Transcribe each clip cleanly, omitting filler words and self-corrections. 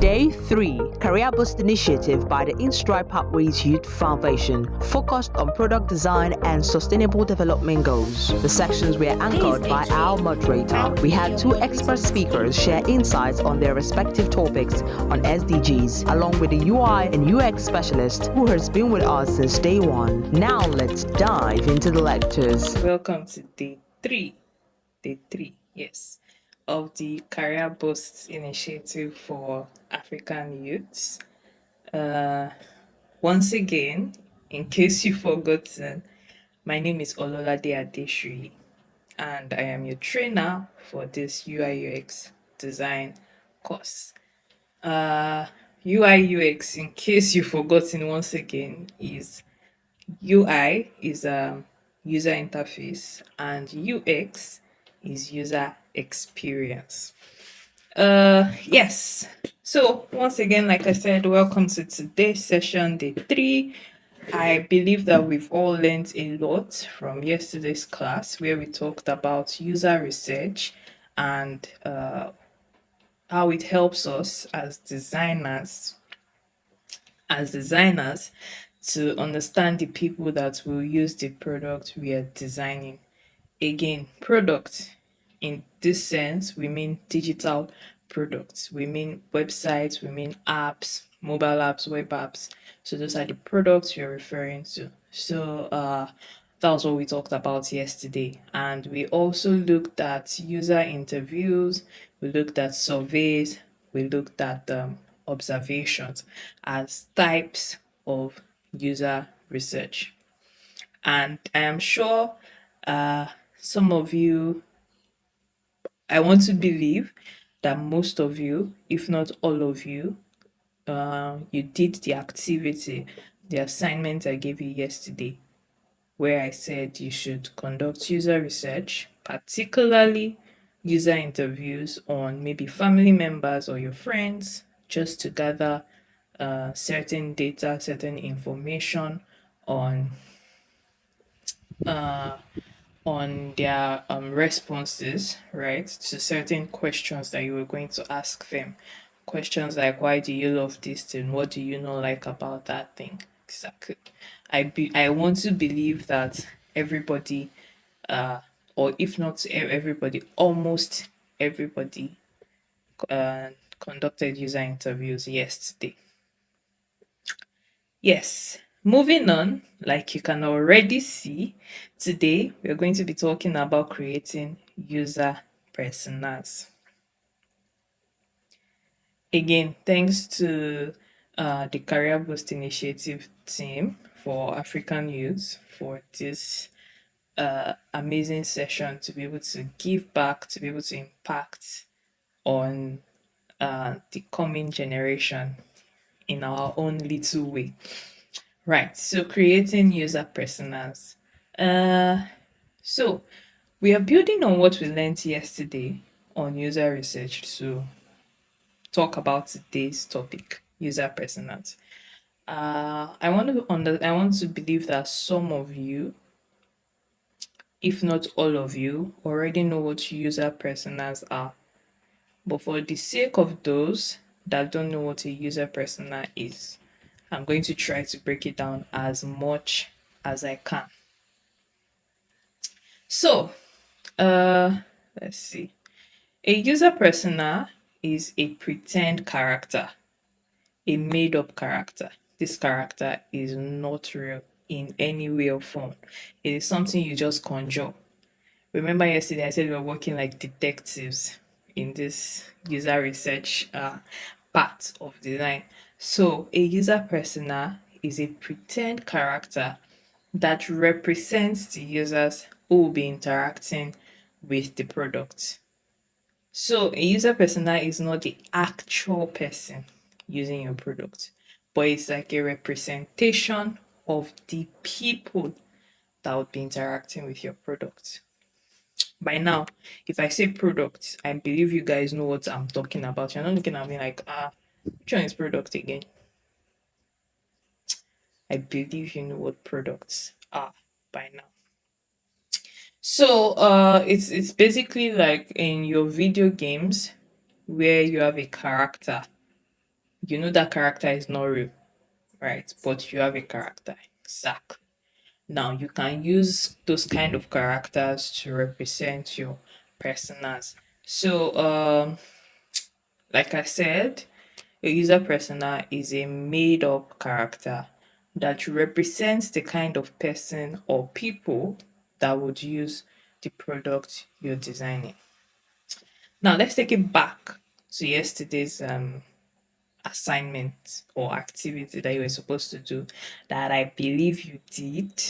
Day 3, CareerBoost Initiative by the Instride Pathways Youth Foundation, focused on product design and sustainable development goals. The sections were anchored by our moderator. We had 2 expert speakers share insights on their respective topics on SDGs, along with a UI and UX specialist who has been with us since day 1. Now let's dive into the lectures. Welcome to day 3, yes, of the CareerBoost Initiative for African Youths. Once again, in case you've forgotten, my name is Ololade Adeshri, and I am your trainer for this UI UX design course. UI UX, in case you've forgotten once again, is UI is user interface and UX is user experience. Yes. So once again, like I said, welcome to today's session, day 3. I believe that we've all learned a lot from yesterday's class where we talked about user research and how it helps us as designers to understand the people that will use the product we are designing. Again, product in this sense, we mean digital products. We mean websites, we mean apps, mobile apps, web apps. So those are the products we're referring to. So that was what we talked about yesterday. And we also looked at user interviews, we looked at surveys, we looked at observations as types of user research. And I am sure some of you, I want to believe that most of you, if not all of you, you did the activity, the assignment I gave you yesterday, where I said you should conduct user research, particularly user interviews on maybe family members or your friends, just to gather certain data, certain information on their responses, right, to certain questions that you were going to ask them. Questions like, why do you love this thing? What do you not like about that thing? Exactly. I want to believe that everybody, or if not everybody, almost everybody conducted user interviews yesterday. Yes. Moving on, like you can already see, today we're going to be talking about creating user personas. Again, thanks to the CareerBoost Initiative team for African youths for this amazing session, to be able to give back, to be able to impact on the coming generation in our own little way. Right, so creating user personas. So we are building on what we learned yesterday on user research to talk about today's topic, user personas. I want to believe that some of you, if not all of you, already know what user personas are. But for the sake of those that don't know what a user persona is, I'm going to try to break it down as much as I can. So, let's see. A user persona is a pretend character, a made-up character. This character is not real in any way or form. It is something you just conjure. Remember yesterday I said we were working like detectives in this user research part of design. So a user persona is a pretend character that represents the users who will be interacting with the product. So a user persona is not the actual person using your product, but it's like a representation of the people that would be interacting with your product. By now, if I say product, I believe you guys know what I'm talking about. You're not looking at me like, which one is product again? I believe you know what products are by now. So it's basically like in your video games where you have a character You know that character is not real, right? But you have a character. Exactly. Now you can use those kind of characters to represent your personas. So like I said, a user persona is a made up character that represents the kind of person or people that would use the product you're designing. Now let's take it back to yesterday's assignment or activity that you were supposed to do that I believe you did.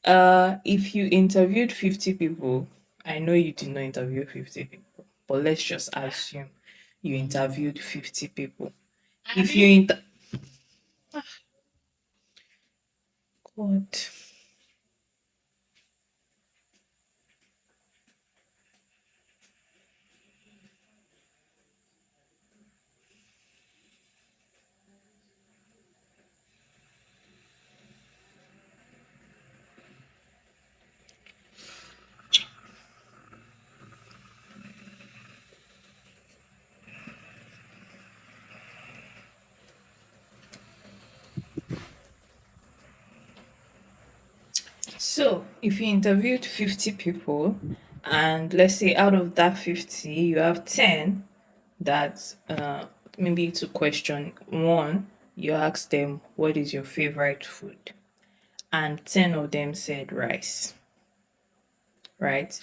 If you interviewed 50 people, I know you did not interview 50 people, but let's just assume you interviewed 50 people. If you God. So, if you interviewed 50 people, and let's say out of that 50, you have 10 that maybe to question one, you ask them, what is your favorite food? And 10 of them said rice, right?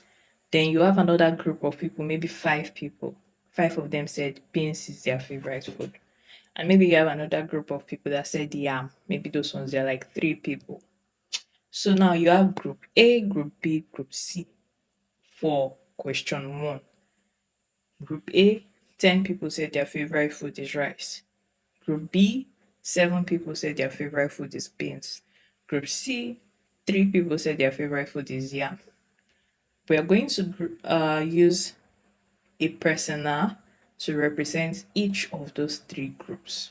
Then you have another group of people, maybe five people. Five of them said beans is their favorite food. And maybe you have another group of people that said yam. Maybe those ones, they're like three people. So now you have group A, group B, group C for question one. Group A, 10 people said their favorite food is rice. Group B, 7 people said their favorite food is beans. Group C, 3 people said their favorite food is yam. We are going to use a persona to represent each of those three groups.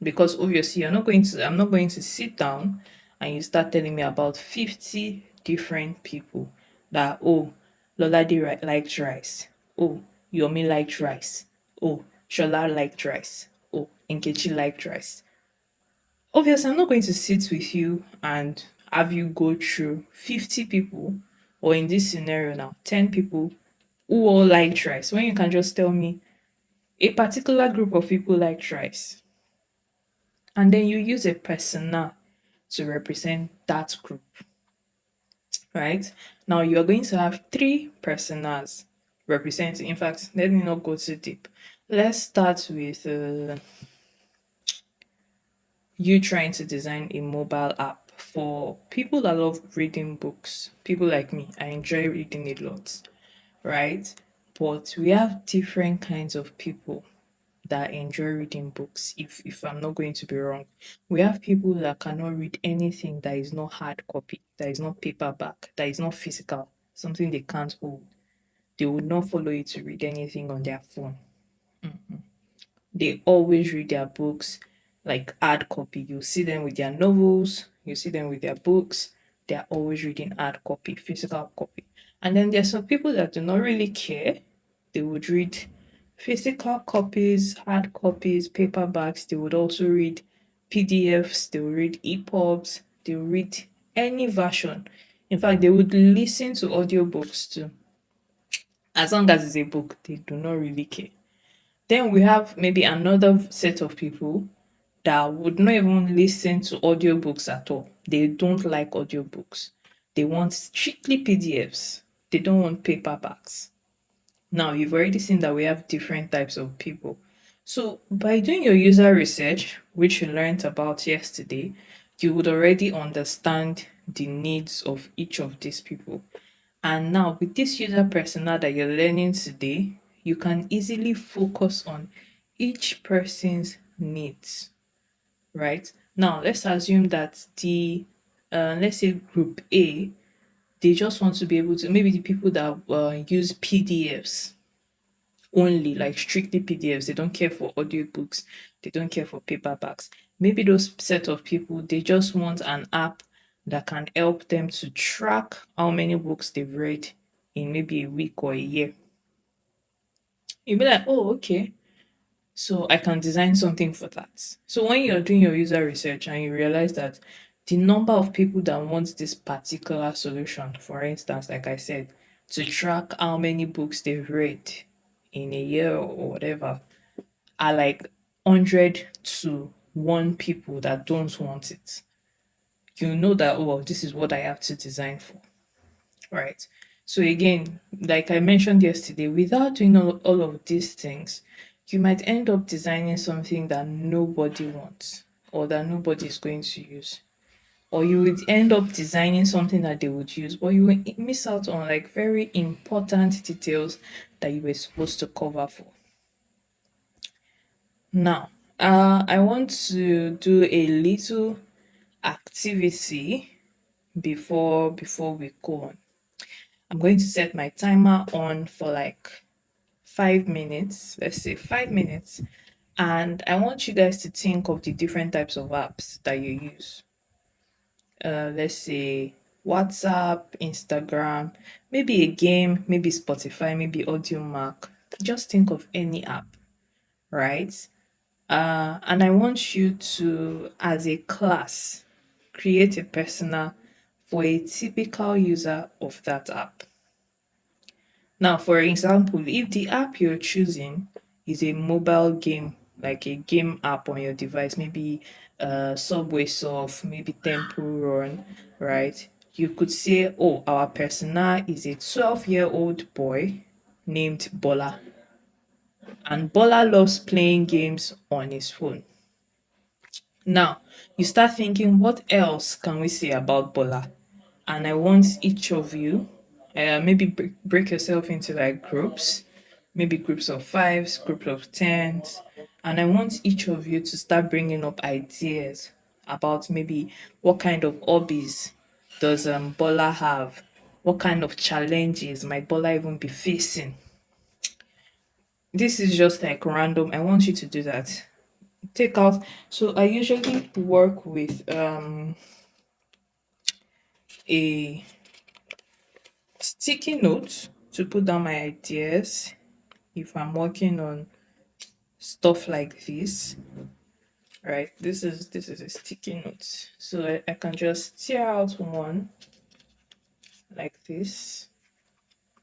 Because obviously I'm not going to sit down and you start telling me about 50 different people that, oh, liked rice, oh, Yomi liked rice, oh, Shola liked rice, oh, Nkechi liked rice. Obviously I'm not going to sit with you and have you go through 50 people, or in this scenario now 10 people who all liked rice, when you can just tell me a particular group of people liked rice, and then you use a persona to represent that group, right? Now you are going to have three personas representing. In fact, let me not go too deep. Let's start with you trying to design a mobile app for people that love reading books. People like me, I enjoy reading a lot, right? But we have different kinds of people that enjoy reading books. If I'm not going to be wrong, we have people that cannot read anything that is not hard copy, that is not paperback, that is not physical, something they can't hold. They would not follow you to read anything on their phone. They always read their books like hard copy. You see them with their novels, you see them with their books. They're always reading hard copy, physical copy. And then there's some people that do not really care. They would read physical copies, hard copies, paperbacks. They would also read PDFs, they would read EPUBs, they would read any version. In fact, they would listen to audiobooks too. As long as it's a book, they do not really care. Then we have maybe another set of people that would not even listen to audiobooks at all. They don't like audiobooks. They want strictly PDFs. They don't want paperbacks. Now, you've already seen that we have different types of people. So, by doing your user research, which you learned about yesterday, you would already understand the needs of each of these people. And now, with this user persona that you're learning today, you can easily focus on each person's needs, right? Now, let's assume that let's say group A, they just want to be able to, maybe the people that use PDFs only, like strictly PDFs, they don't care for audiobooks, they don't care for paperbacks. Maybe those set of people, they just want an app that can help them to track how many books they've read in maybe a week or a year. You'll be like, oh, okay. So I can design something for that. So when you're doing your user research and you realize that the number of people that want this particular solution, for instance, like I said, to track how many books they've read in a year or whatever, are like 100 to 1 people that don't want it. You know that, oh, this is what I have to design for, right? So again, like I mentioned yesterday, without doing all of these things, you might end up designing something that nobody wants or that nobody is going to use. Or you would end up designing something that they would use, but you will miss out on like very important details that you were supposed to cover for. Now, I want to do a little activity before we go on. I'm going to set my timer on for like 5 minutes. Let's say 5 minutes. And I want you guys to think of the different types of apps that you use. Let's say WhatsApp, Instagram, maybe a game, maybe Spotify, maybe AudioMac. Just think of any app, right? And I want you to, as a class, create a persona for a typical user of that app. Now, for example, if the app you're choosing is a mobile game, like a game app on your device, maybe Subway Surf, maybe Temple Run, right? You could say, oh, our persona is a 12-year-old boy named Bola, and Bola loves playing games on his phone. Now, you start thinking, what else can we say about Bola? And I want each of you, maybe break yourself into like groups, maybe groups of fives, groups of tens, and I want each of you to start bringing up ideas about maybe what kind of hobbies does Bola have? What kind of challenges might Bola even be facing? This is just like random. I want you to do that. Take out. So I usually work with a sticky note to put down my ideas if I'm working on stuff like this. Right, this is a sticky note, so I can just tear out one like this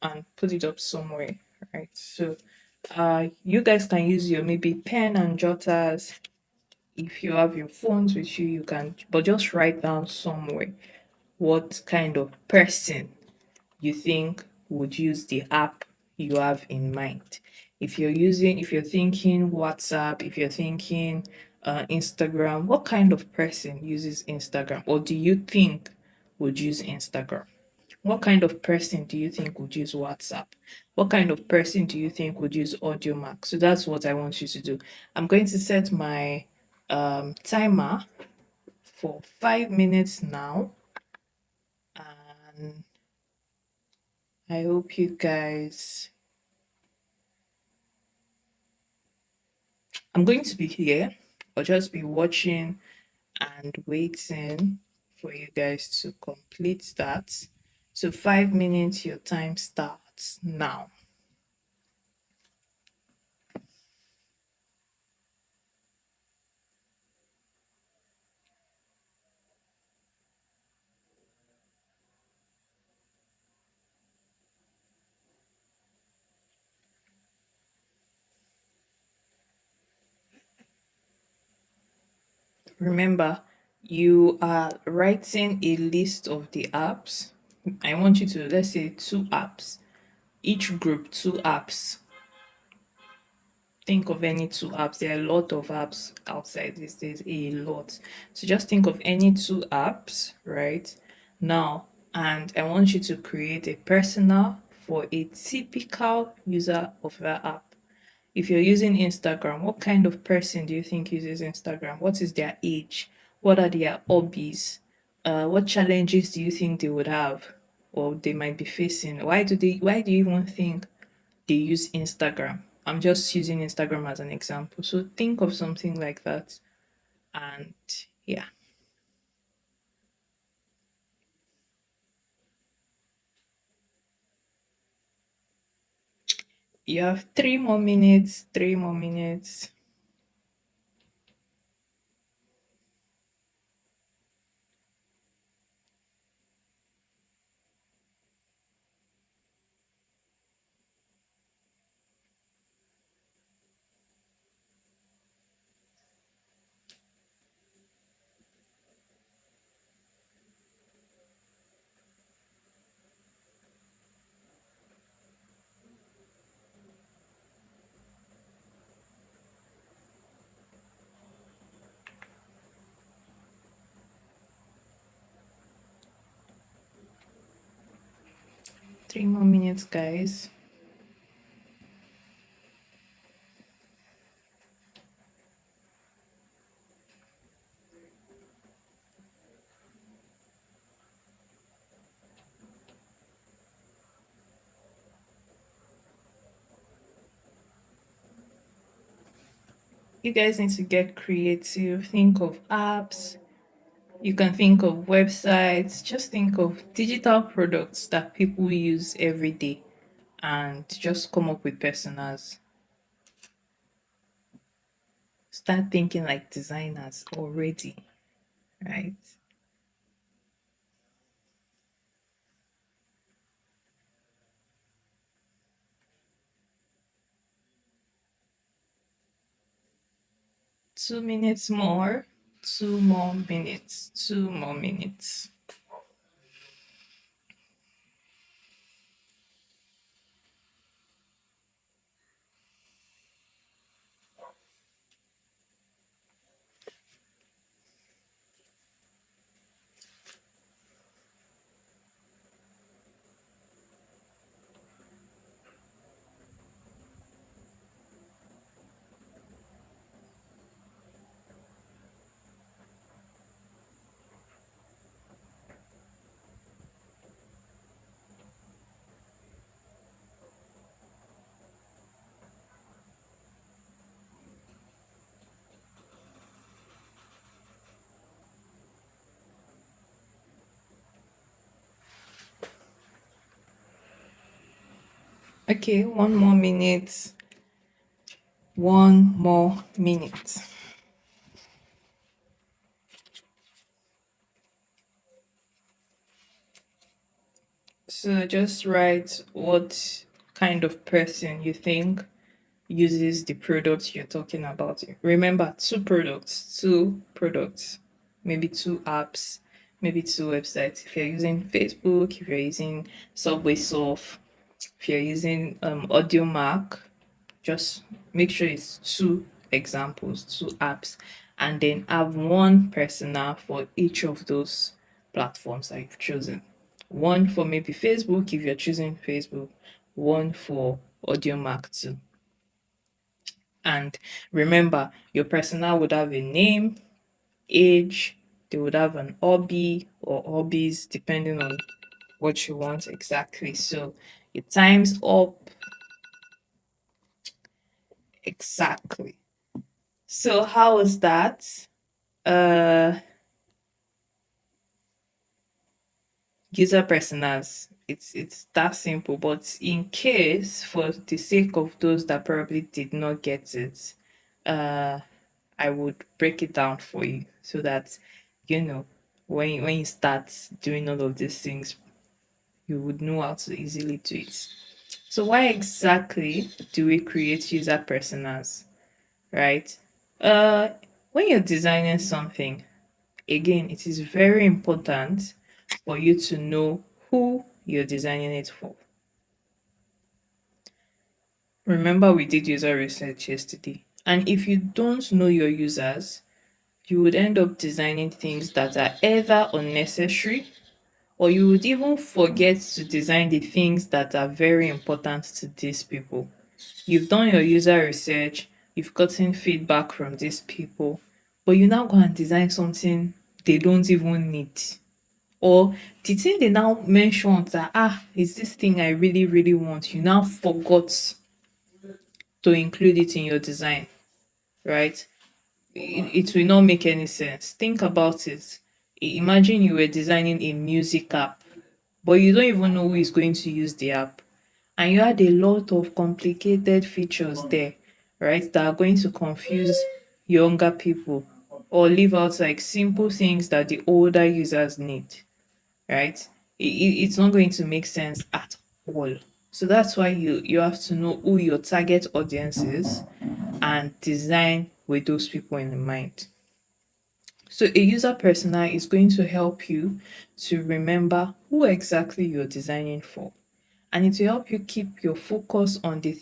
and put it up somewhere. Right, so you guys can use your maybe pen and jotters. If you have your phones with you, you can, but just write down somewhere what kind of person you think would use the app you have in mind. If you're thinking WhatsApp, if you're thinking Instagram, what kind of person uses Instagram, or do you think would use Instagram? What kind of person do you think would use WhatsApp? What kind of person do you think would use AudioMac? So that's what I want you to do. I'm going to set my timer for 5 minutes now, and I hope you guys. I'm going to be here. I'll just be watching and waiting for you guys to complete that. So 5 minutes, your time starts now. Remember, you are writing a list of the apps. I want you to, let's say, 2 apps. Each group, 2 apps. Think of any 2 apps. There are a lot of apps outside these days, a lot. So just think of any 2 apps right now, and I want you to create a persona for a typical user of that app. If you're using Instagram, what kind of person do you think uses Instagram? What is their age? What are their hobbies? What challenges do you think they would have or they might be facing? Why do you even think they use Instagram? I'm just using Instagram as an example. So think of something like that. And yeah, you have 3 more minutes, 3 more minutes. 3 more minutes, guys. You guys need to get creative. Think of apps. You can think of websites. Just think of digital products that people use every day and just come up with personas. Start thinking like designers already, right? 2 minutes more. 2 more minutes. 2 more minutes. Okay, 1 more minute. 1 more minute. So just write what kind of person you think uses the products you're talking about. Remember, two products, maybe two apps, maybe two websites. If you're using Facebook, if you're using Subway Surf, if you're using Audio Mac, just make sure it's two examples, two apps, and then have one persona for each of those platforms that you've chosen. One for maybe Facebook if you're choosing Facebook, one for Audio Mac too. And remember, your persona would have a name, age, they would have an hobby or hobbies depending on what you want exactly. So your time's up. Exactly. So how was that? Uh User personas. It's that simple, but in case for the sake of those that probably did not get it, uh I would break it down for you so that you know when you start doing all of these things, you would know how to easily do it. So why exactly do we create user personas, right? Uh when you're designing something, again, it is very important for you to know who you're designing it for. Remember, we did user research yesterday. And if you don't know your users, you would end up designing things that are either unnecessary or you would even forget to design the things that are very important to these people. You've done your user research, you've gotten feedback from these people, but you now go and design something they don't even need. Or the thing they now mentioned that is this thing I really, really want. You now forgot to include it in your design, right? It will not make any sense. Think about it. Imagine you were designing a music app, but you don't even know who is going to use the app. And you had a lot of complicated features there, right? That are going to confuse younger people or leave out like simple things that the older users need, right? It's not going to make sense at all. So that's why you have to know who your target audience is and design with those people in mind. So a user persona is going to help you to remember who exactly you're designing for, and it will help you keep your focus on the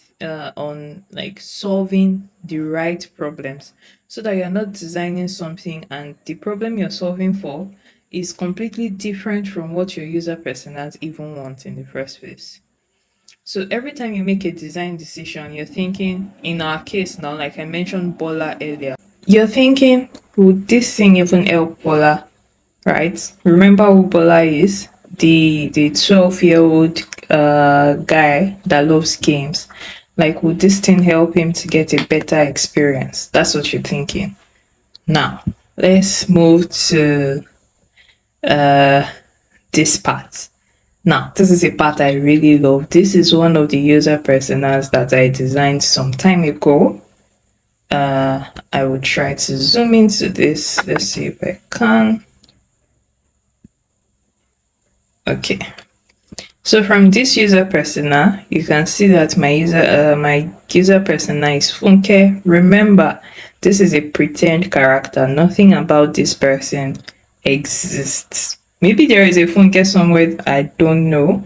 on like solving the right problems, so that you're not designing something and the problem you're solving for is completely different from what your user personas even want in the first place. So every time you make a design decision, you're thinking, in our case now, like I mentioned Bola earlier, you're thinking, would this thing even help Bola? Right? Remember who Bola is? The 12-year-old guy that loves games. Like, would this thing help him to get a better experience? That's what you're thinking. Now, let's move to this part. Now, this is a part I really love. This is one of the user personas that I designed some time ago. I will try to zoom into this. Let's see if I can. Okay. So from this user persona, you can see that my user persona is Funke. Remember, this is a pretend character. Nothing about this person exists. Maybe there is a Funke somewhere, I don't know,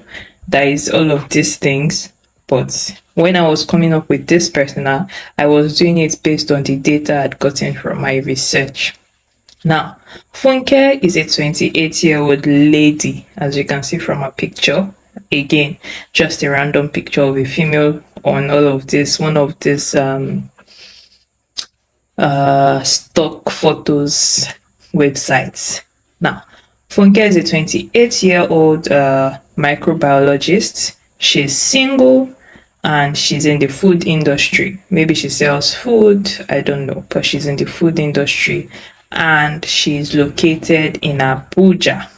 that is all of these things. But when I was coming up with this persona, I was doing it based on the data I'd gotten from my research. Now, Funke is a 28-year-old lady, as you can see from her picture. Again, just a random picture of a female on all of this, one of these stock photos websites. Now, Funke is a 28-year-old microbiologist. She's single and she's in the food industry. Maybe she sells food, I don't know, but she's in the food industry and she's located in Abuja.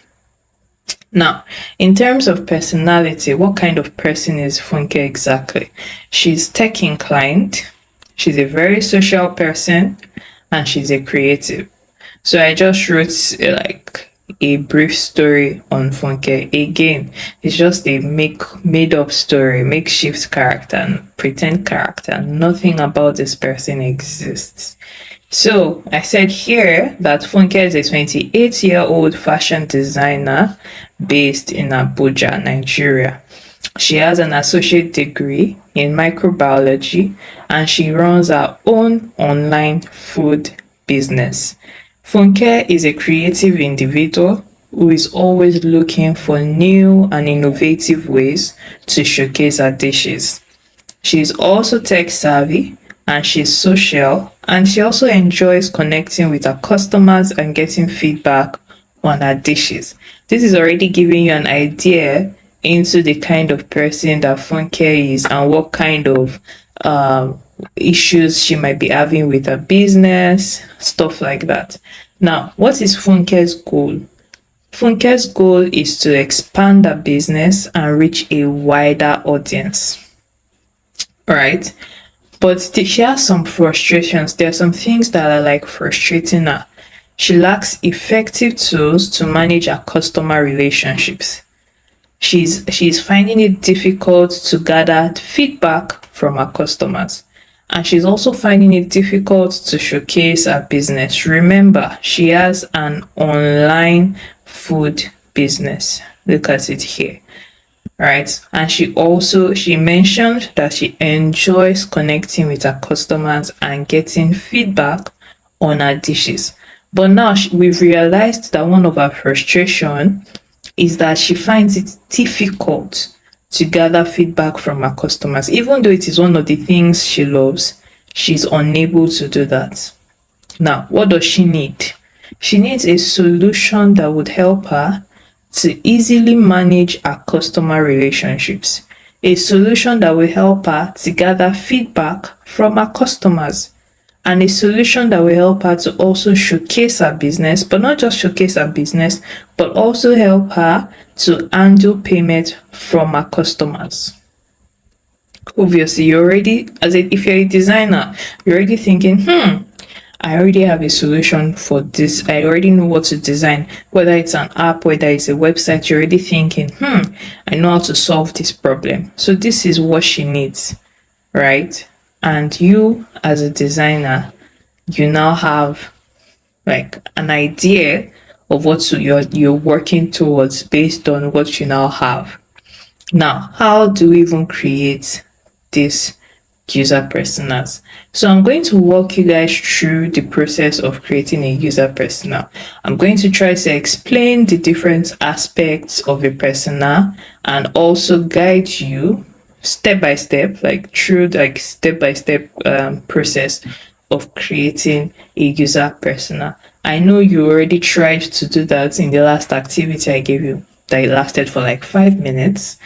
Now, in terms of personality, what kind of person is Funke exactly? She's tech inclined, she's a very social person, and she's a creative. So I just wrote like a brief story on Funke. Again, it's just a made up story, makeshift character, pretend character. Nothing about this person exists. So I said here that Funke is a 28-year-old fashion designer based in Abuja, Nigeria. She has an associate degree in microbiology and she runs her own online food business. Funke is a creative individual who is always looking for new and innovative ways to showcase her dishes. She's also tech savvy and she's social, and she also enjoys connecting with her customers and getting feedback on her dishes. This is already giving you an idea into the kind of person that Funke is and what kind of issues she might be having with her business, stuff like that. Now, what is Funke's goal? Funke's goal is to expand her business and reach a wider audience. All right. But she has some frustrations. There are some things that are like frustrating her. She lacks effective tools to manage her customer relationships. She's finding it difficult to gather feedback from her customers. And she's also finding it difficult to showcase her business. Remember, she has an online food business. Look at it here. Right, and she mentioned that she enjoys connecting with her customers and getting feedback on her dishes. But now we've realized that one of her frustration is that she finds it difficult to gather feedback from her customers. Even though it is one of the things she loves, she's unable to do that. Now, what does she need? She needs a solution that would help her to easily manage her customer relationships. A solution that will help her to gather feedback from her customers. And a solution that will help her to also showcase her business, but not just showcase her business, but also help her to handle payment from her customers. Obviously, if you're a designer, you're already thinking, I already have a solution for this. I already know what to design, whether it's an app, whether it's a website. You're already thinking, I know how to solve this problem. So this is what she needs, right? And you, as a designer, you now have like an idea of what you're working towards based on what you now have. Now, how do we even create this user personas? So I'm going to walk you guys through the process of creating a user persona. I'm going to try to explain the different aspects of a persona and also guide you step by step, like through like step by step process of creating a user persona. I know you already tried to do that in the last activity I gave you that it lasted for like 5 minutes,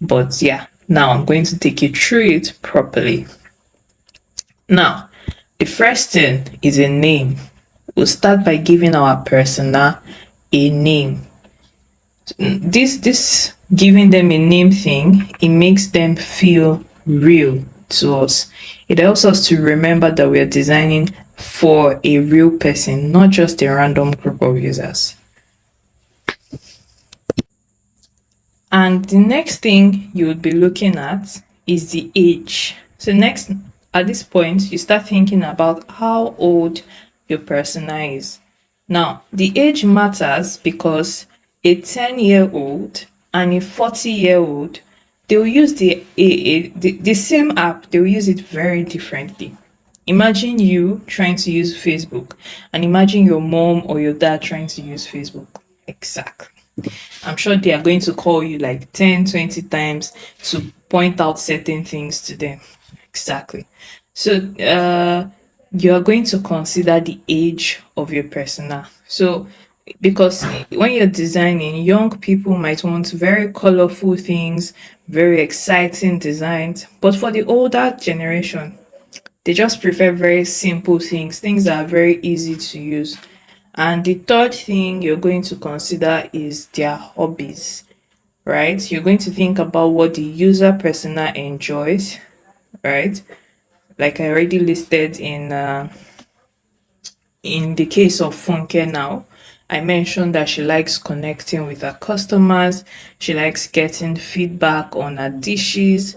but yeah, now I'm going to take you through it properly. Now, the first thing is a name. We'll start by giving our persona a name. This giving them a name thing, it makes them feel real to us. It helps us to remember that we are designing for a real person, not just a random group of users. And the next thing you would be looking at is the age. So next, at this point, you start thinking about how old your persona is. Now, the age matters because a 10-year-old and a 40-year-old, they'll use the same app, they'll use it very differently. Imagine you trying to use Facebook and imagine your mom or your dad trying to use Facebook. Exactly. I'm sure they are going to call you like 10, 20 times to point out certain things to them. Exactly. So you are going to consider the age of your persona. So because when you're designing, young people might want very colorful things, very exciting designs. But for the older generation, they just prefer very simple things, things that are very easy to use. And the third thing you're going to consider is their hobbies, right? You're going to think about what the user persona enjoys, right? Like I already listed in the case of Funke now, I mentioned that she likes connecting with her customers, she likes getting feedback on her dishes.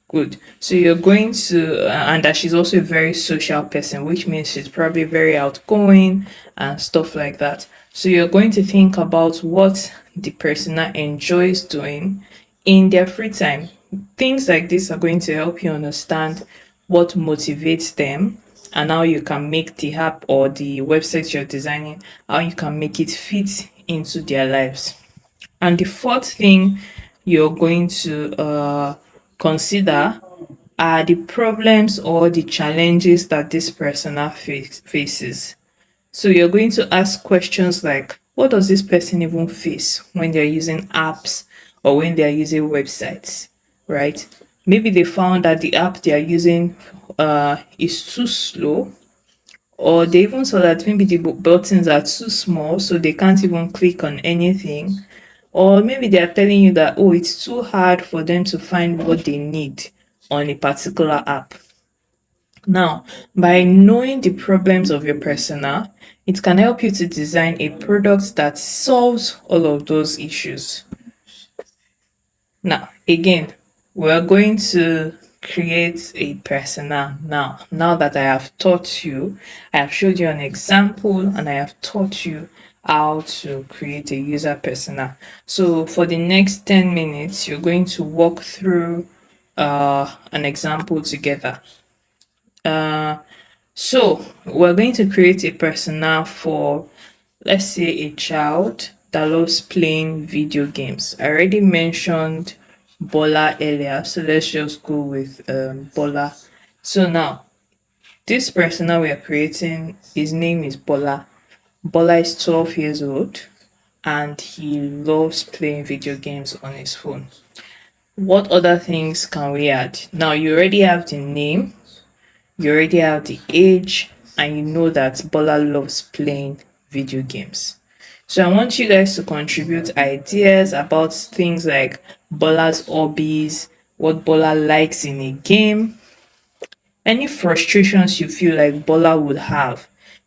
Good. So you're going to, and that she's also a very social person, which means she's probably very outgoing and stuff like that. So you're going to think about what the persona enjoys doing in their free time. Things like this are going to help you understand what motivates them and how you can make the app or the website you're designing, how you can make it fit into their lives. And the fourth thing you're going to consider are the problems or the challenges that this persona faces. So you're going to ask questions like, what does this person even face when they're using apps or when they're using websites, right? Maybe they found that the app they're using is too slow, or they even saw that maybe the buttons are too small so they can't even click on anything, or maybe they are telling you that, oh, it's too hard for them to find what they need on a particular app. Now, by knowing the problems of your persona, it can help you to design a product that solves all of those issues. Now, again, we're going to create a persona now. Now that I have taught you, I have showed you an example and I have taught you how to create a user persona. So for the next 10 minutes, you're going to walk through an example together. So we're going to create a persona for, let's say, a child that loves playing video games. I already mentioned Bola earlier, so let's just go with Bola. So now, this persona we are creating, his name is Bola. Bola is 12 years old and he loves playing video games on his phone. What other things can we add? Now, you already have the name, you already have the age, and you know that Bola loves playing video games. So I want you guys to contribute ideas about things like Bola's hobbies, what Bola likes in a game, any frustrations you feel like Bola would have.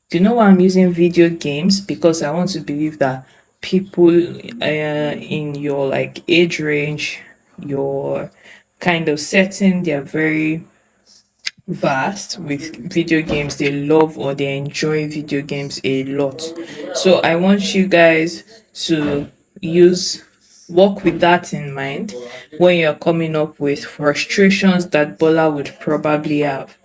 Do you know why I'm using video games? Because I want to believe that people in your like age range, your kind of setting, they're very vast with video games. They love or they enjoy video games a lot. So I want you guys to use work with that in mind when you're coming up with frustrations that Bola would probably have,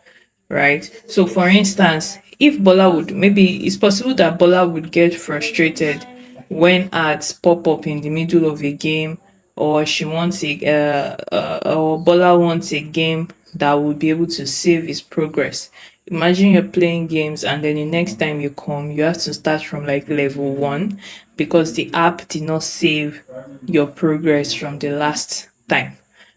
right? So for instance, if Bola would, maybe it's possible that Bola would get frustrated when ads pop up in the middle of a game or she wants or Bola wants a game that will be able to save his progress. Imagine you're playing games and then the next time you come, you have to start from like level 1 because the app did not save your progress from the last time.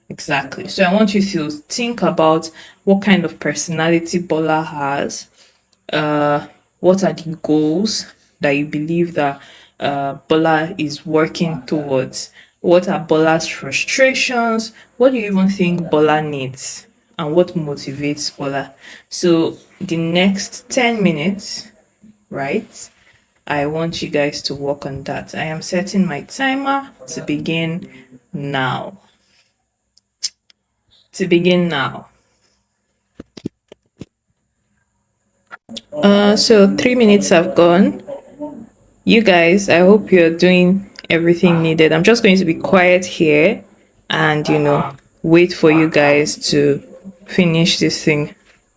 Exactly. So I want you to think about what kind of personality Bola has. What are the goals that you believe that Bola is working towards? What are Bola's frustrations? What do you even think Bola needs? And what motivates Bola? So the next 10 minutes, right? I want you guys to work on that. I am setting my timer to begin now. To begin now. So 3 minutes have gone. You guys, I hope you're doing everything needed. I'm just going to be quiet here and, wait for you guys to finish this thing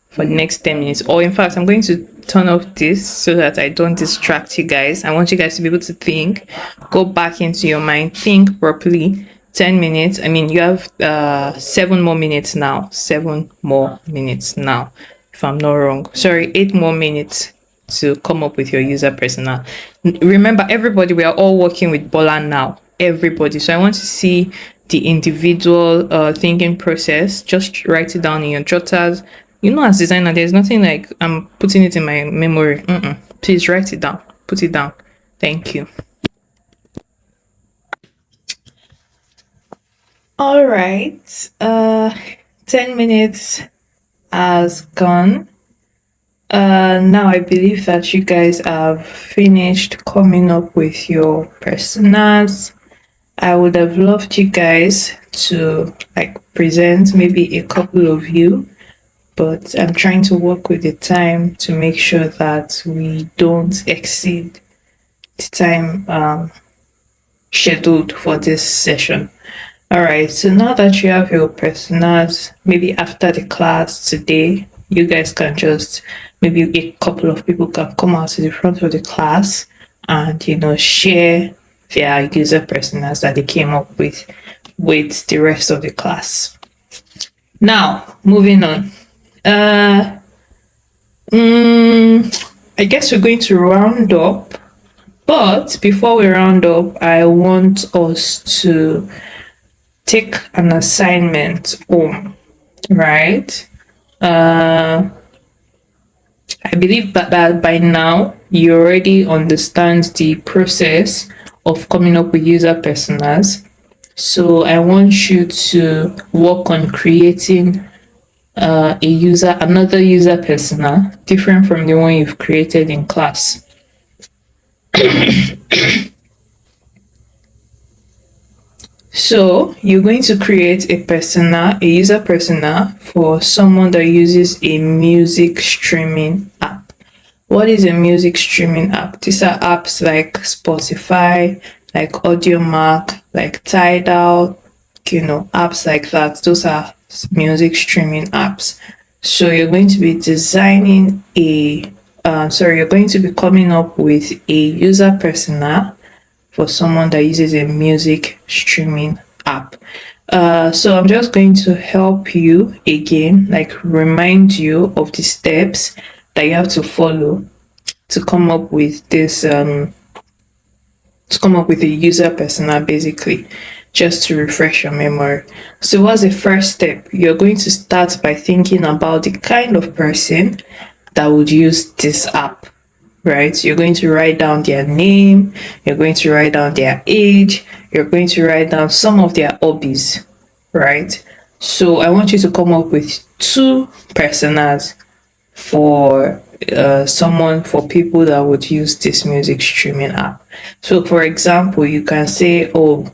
for the next 10 minutes. Or, in fact, I'm going to turn off this so that I don't distract you guys. I want you guys to be able to think, go back into your mind, think properly. 10 minutes. I mean, you have 7 more minutes now. 7 more minutes now, if I'm not wrong. Sorry, 8 more minutes to come up with your user persona. Remember, everybody, we are all working with Bola now. Everybody. So I want to see the individual thinking process. Just write it down in your jotters. As designer, there's nothing like I'm putting it in my memory. Please write it down. Put it down. Thank you. All right. 10 minutes has gone. Now I believe that you guys have finished coming up with your personas. I would have loved you guys to present maybe a couple of you, but I'm trying to work with the time to make sure that we don't exceed the time scheduled for this session. All right, so now that you have your personas, maybe after the class today, you guys can just, maybe a couple of people can come out to the front of the class and, share their user personas that they came up with the rest of the class. Now, moving on. I guess we're going to round up, but before we round up, I want us to take an assignment home, right? I believe that by now you already understand the process of coming up with user personas. So I want you to work on creating another user persona different from the one you've created in class. So you're going to create a user persona for someone that uses a music streaming app. What is a music streaming app? These are apps like Spotify, like AudioMac, like Tidal, apps like that. Those are music streaming apps. So you're going to be designing you're going to be coming up with a user persona for someone that uses a music streaming app. So I'm just going to help you again, remind you of the steps that you have to follow to come up with this, to come up with a user persona, basically, just to refresh your memory. So what's the first step? You're going to start by thinking about the kind of person that would use this app. Right? You're going to write down their name, you're going to write down their age, you're going to write down some of their hobbies, right? So I want you to come up with 2 personas for for people that would use this music streaming app. So for example, you can say, the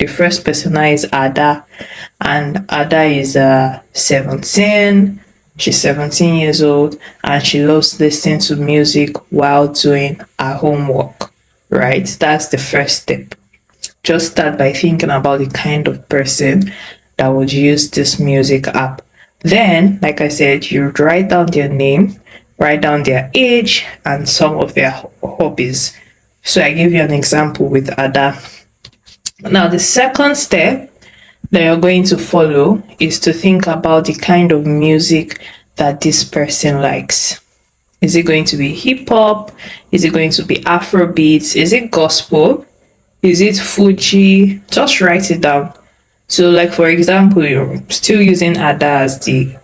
first persona is Ada, and Ada is 17. She's 17 years old and she loves listening to music while doing her homework, right? That's the first step. Just start by thinking about the kind of person that would use this music app. Then, like I said, you write down their name, write down their age, and some of their hobbies. So I give you an example with Ada. Now, the second step that you're going to follow is to think about the kind of music that this person likes. Is it going to be hip hop? Is it going to be Afrobeats? Is it gospel? Is it Fuji? Just write it down. So, like for example, you're still using Ada as the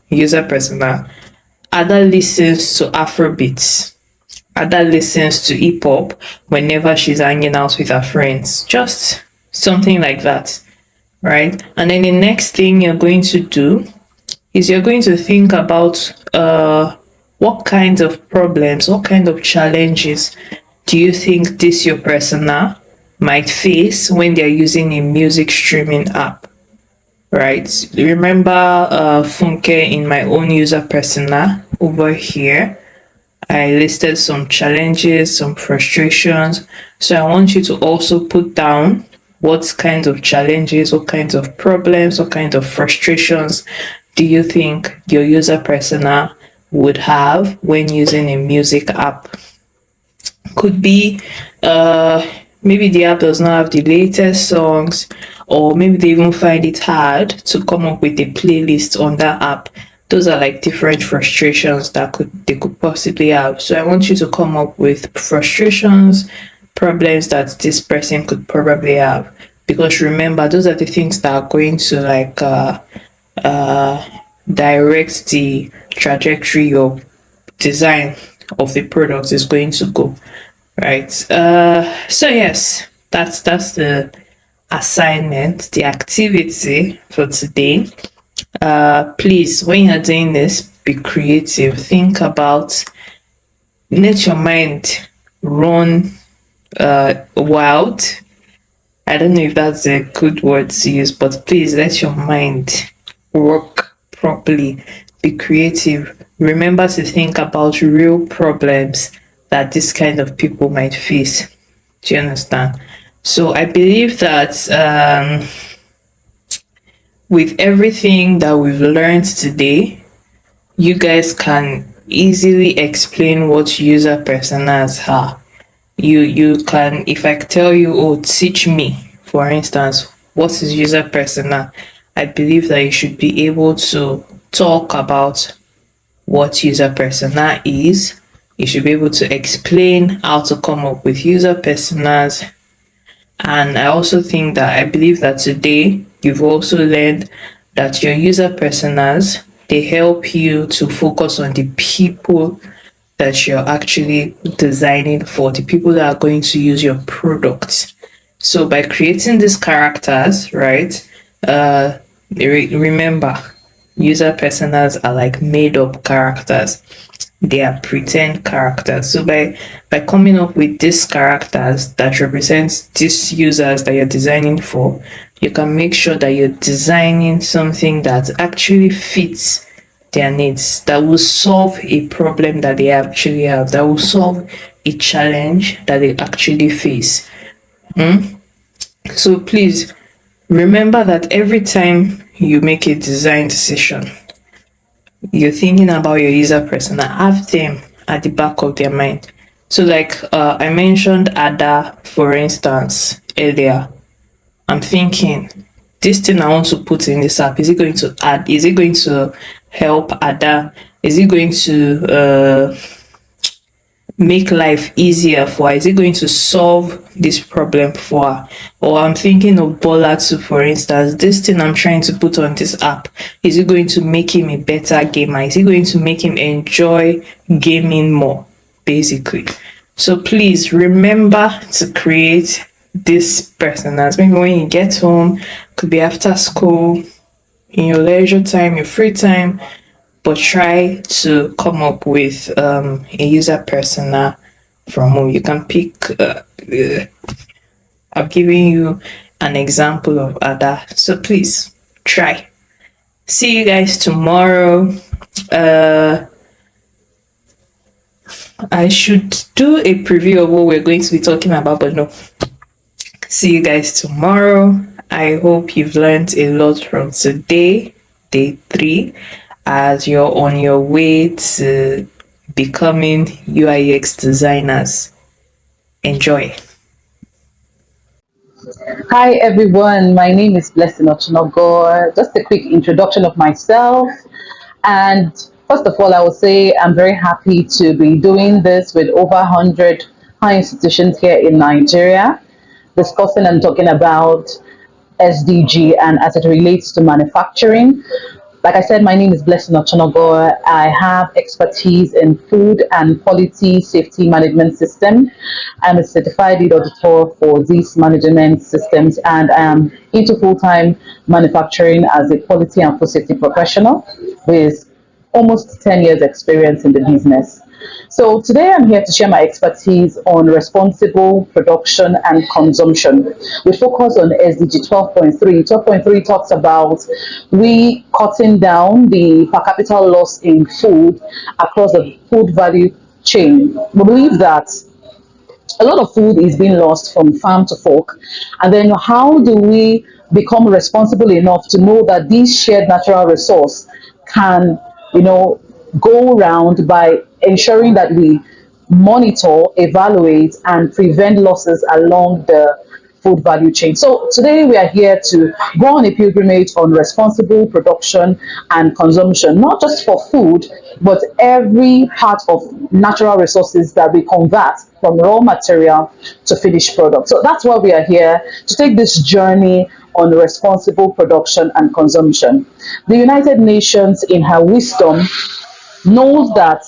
user persona. Ada listens to Afrobeats. Ada listens to hip hop whenever she's hanging out with her friends. Just something like that, right? And then the next thing you're going to do is you're going to think about what kinds of problems, what kind of challenges do you think this your persona might face when they're using a music streaming app, right? Remember Funke in my own user persona over here. I listed some challenges, some frustrations. So I want you to also put down what kinds of challenges, what kinds of problems, what kinds of frustrations do you think your user persona would have when using a music app? Could be maybe the app does not have the latest songs, or maybe they even find it hard to come up with a playlist on that app. Those are like different frustrations that they could possibly have. So I want you to come up with frustrations, problems that this person could probably have, because remember, those are the things that are going to like direct the trajectory of design of the product is going to go, right? So yes, that's the assignment, the activity for today. Please, when you're doing this, be creative. Think about, let your mind run wild. I don't know if that's a good word to use, but please let your mind work properly. Be creative. Remember to think about real problems that this kind of people might face. Do you understand? So I believe that with everything that we've learned today, you guys can easily explain what user personas are. You can, if I tell you, oh, teach me, for instance, what is user persona, I believe that you should be able to talk about what user persona is. You should be able to explain how to come up with user personas. And I also think that I believe that today you've also learned that your user personas, they help you to focus on the people that you're actually designing for, the people that are going to use your product. So by creating these characters, right? Remember, user personas are like made up characters. They are pretend characters. So by coming up with these characters that represents these users that you're designing for, you can make sure that you're designing something that actually fits their needs, that will solve a problem that they actually have, that will solve a challenge that they actually face. So please remember that every time you make a design decision, you're thinking about your user persona. Have them at the back of their mind. So like I mentioned Ada, for instance, earlier. I'm thinking, this thing I want to put in this app, is it going to add, is it going to help Ada? Is it going to make life easier for her? Is it going to solve this problem for her? Or I'm thinking of Bola too, for instance. This thing I'm trying to put on this app, is it going to make him a better gamer? Is it going to make him enjoy gaming more, basically? So please remember to create this personas. Maybe when you get home, could be after school, in your leisure time, your free time, but try to come up with a user persona from whom you can pick. I've given you an example of Ada, so please try. See you guys tomorrow. I should do a preview of what we're going to be talking about, but no. See you guys tomorrow. I hope you've learned a lot from today, day 3, as you're on your way to becoming UI UX designers. Enjoy. Hi everyone, my name is Blessing Ochunogor. Just a quick introduction of myself. And first of all, I would say I'm very happy to be doing this with over 100 high institutions here in Nigeria, discussing and talking about SDG and as it relates to manufacturing. Like I said, my name is Blessing Ochonogor. I have expertise in food and quality safety management system. I'm a certified lead auditor for these management systems, and I am into full-time manufacturing as a quality and food safety professional with almost 10 years experience in the business. So today I'm here to share my expertise on responsible production and consumption. We focus on SDG 12.3. 12.3 talks about we cutting down the per capita loss in food across the food value chain. We believe that a lot of food is being lost from farm to fork. And then how do we become responsible enough to know that this shared natural resource can, you know, go around by ensuring that we monitor, evaluate, and prevent losses along the food value chain. So today we are here to go on a pilgrimage on responsible production and consumption, not just for food, but every part of natural resources that we convert from raw material to finished product. So that's why we are here to take this journey on responsible production and consumption. The United Nations, in her wisdom, knows that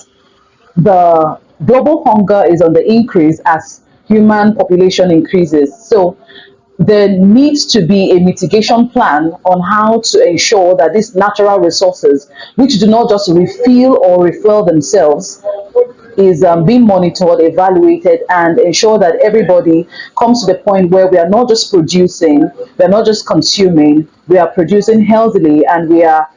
the global hunger is on the increase as human population increases. So there needs to be a mitigation plan on how to ensure that these natural resources, which do not just refill or refill themselves, is being monitored, evaluated, and ensure that everybody comes to the point where we are not just producing, we are not just consuming, we are producing healthily, and we are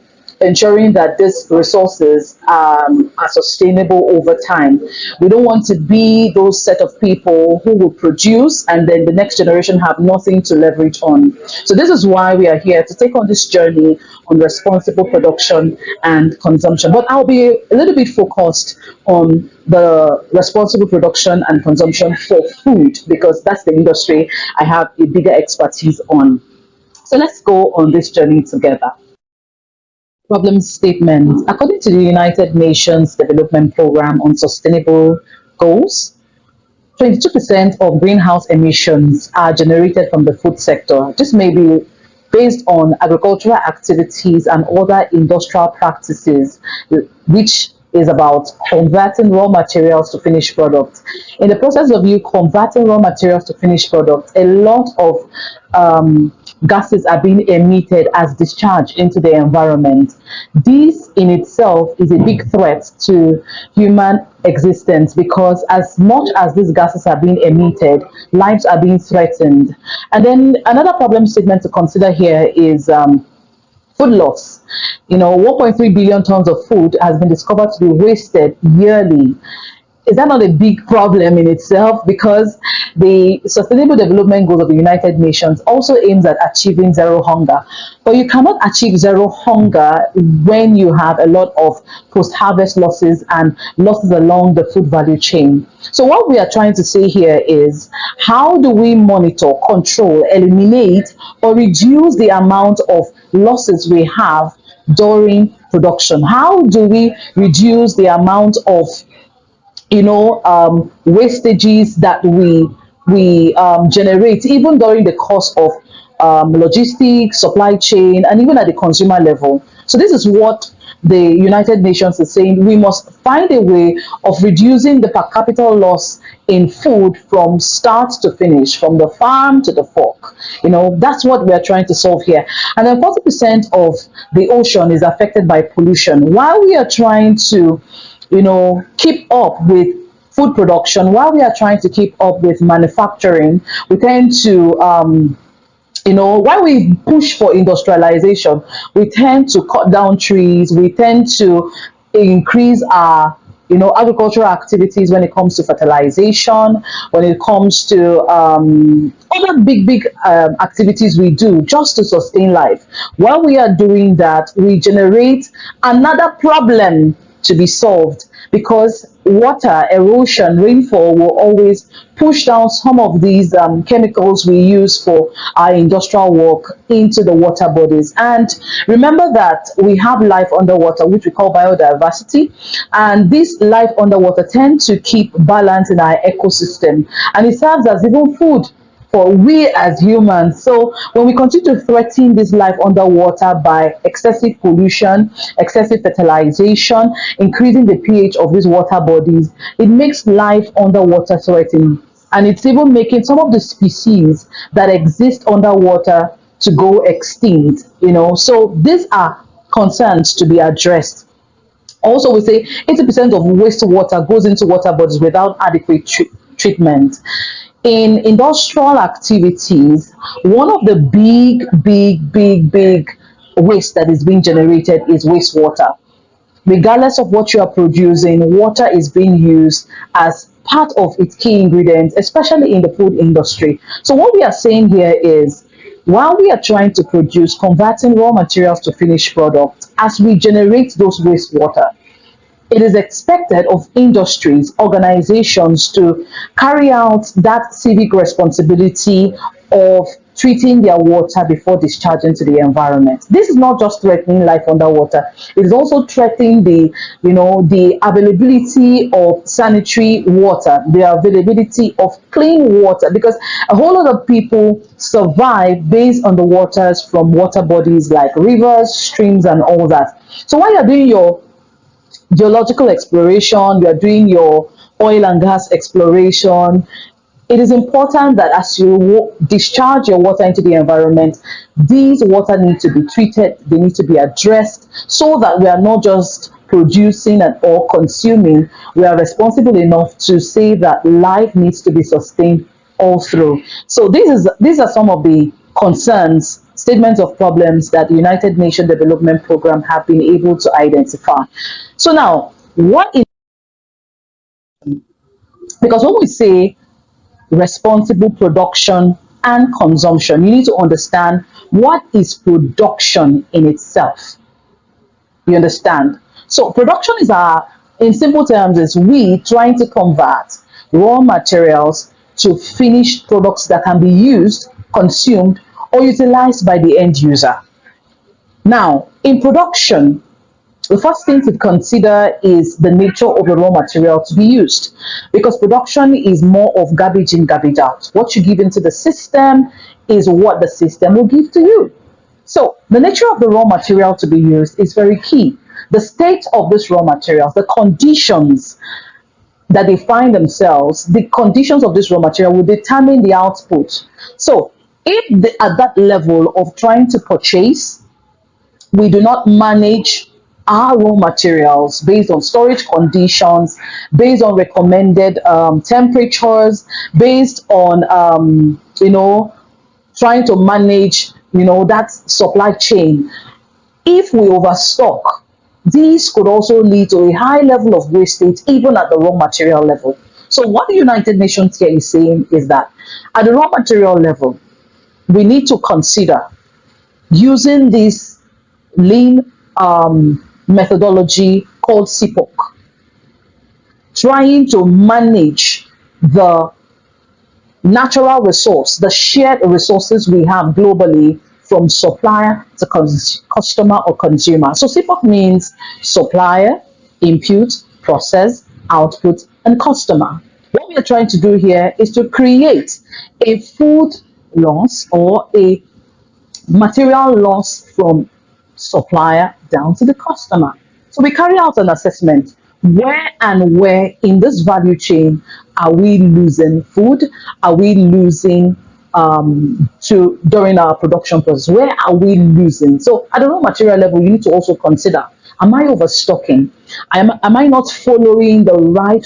ensuring that these resources are sustainable over time. We don't want to be those set of people who will produce and then the next generation have nothing to leverage on. So this is why we are here to take on this journey on responsible production and consumption. But I'll be a little bit focused on the responsible production and consumption for food because that's the industry I have a bigger expertise on. So let's go on this journey together. Problem statement. According to the United Nations Development Programme on Sustainable Goals, 22% of greenhouse emissions are generated from the food sector. This may be based on agricultural activities and other industrial practices, which is about converting raw materials to finished products. In the process of you converting raw materials to finished products, a lot of gases are being emitted as discharge into the environment. This in itself is a big threat to human existence because as much as these gases are being emitted, lives are being threatened. And then another problem statement to consider here is food loss. 1.3 billion tons of food has been discovered to be wasted yearly. Is that not a big problem in itself? Because the Sustainable Development Goals of the United Nations also aims at achieving zero hunger. But you cannot achieve zero hunger when you have a lot of post-harvest losses and losses along the food value chain. So what we are trying to say here is how do we monitor, control, eliminate, or reduce the amount of losses we have during production? How do we reduce the amount of wastages that we generate even during the course of logistics, supply chain, and even at the consumer level. So this is what the United Nations is saying. We must find a way of reducing the per capita loss in food from start to finish, from the farm to the fork. That's what we're trying to solve here. And then 40% of the ocean is affected by pollution. While we are trying to keep up with food production, while we are trying to keep up with manufacturing, we tend to while we push for industrialization, we tend to cut down trees, we tend to increase our agricultural activities when it comes to fertilization, when it comes to other big activities we do just to sustain life. While we are doing that, we generate another problem to be solved. because water, erosion, rainfall will always push down some of these chemicals we use for our industrial work into the water bodies. And remember that we have life underwater, which we call biodiversity, and this life underwater tend to keep balance in our ecosystem, and it serves as even food for we as humans. So when we continue to threaten this life underwater by excessive pollution, excessive fertilization, increasing the pH of these water bodies, it makes life underwater threatening. And it's even making some of the species that exist underwater to go extinct, So these are concerns to be addressed. Also, we say 80% of wastewater goes into water bodies without adequate treatment. In industrial activities, one of the big waste that is being generated is wastewater. Regardless of what you are producing, water is being used as part of its key ingredients, especially in the food industry. So what we are saying here is, while we are trying to produce, converting raw materials to finished products, as we generate those wastewater, it is expected of industries, organizations to carry out that civic responsibility of treating their water before discharging to the environment. This is not just threatening life underwater, it is also threatening the availability of sanitary water, the availability of clean water, because a whole lot of people survive based on the waters from water bodies like rivers, streams, and all that. So while you're doing your geological exploration, you are doing your oil and gas exploration, it is important that as you discharge your water into the environment, these water need to be treated, they need to be addressed, so that we are not just producing and or consuming. We are responsible enough to say that life needs to be sustained all through. So these are some of the concerns, statements of problems that the United Nations Development Program have been able to identify. So now, what is, because when we say responsible production and consumption, you need to understand what is production in itself. You understand? So production is in simple terms, is we trying to convert raw materials to finished products that can be used, consumed, or utilized by the end user. Now, in production, the first thing to consider is the nature of the raw material to be used, because production is more of garbage in, garbage out. What you give into the system is what the system will give to you. So the nature of the raw material to be used is very key. The state of this raw materials, the conditions that they find themselves, the conditions of this raw material will determine the output. So if at that level of trying to purchase, we do not manage our raw materials based on storage conditions, based on recommended temperatures, based on trying to manage that supply chain. If we overstock, these could also lead to a high level of wastage even at the raw material level. So what the United Nations here is saying is that at the raw material level, we need to consider using this lean methodology called CiPOC, trying to manage the natural resource, the shared resources we have globally, from supplier to customer or consumer. So CiPOC means supplier, input, process, output, and customer. What we are trying to do here is to create a food loss or a material loss from supplier down to the customer. So we carry out an assessment. Where in this value chain are we losing food? Are we losing during our production process? Where are we losing? So at the raw material level, you need to also consider, am I overstocking? Am I not following the right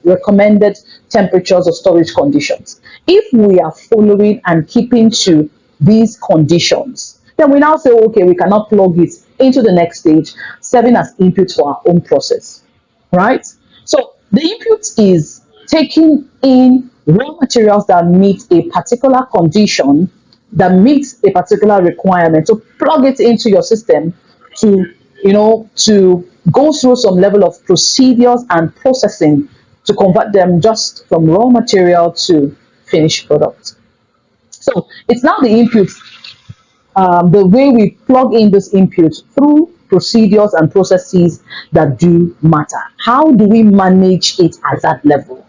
recommended temperatures or storage conditions? If we are following and keeping to these conditions, then we now say, okay, we cannot plug it into the next stage, serving as input for our own process, right? So the input is taking in raw materials that meet a particular condition, that meets a particular requirement, to plug it into your system to to go through some level of procedures and processing to convert them just from raw material to finished product. So it's now the input, the way we plug in this input through procedures and processes that do matter. How do we manage it at that level?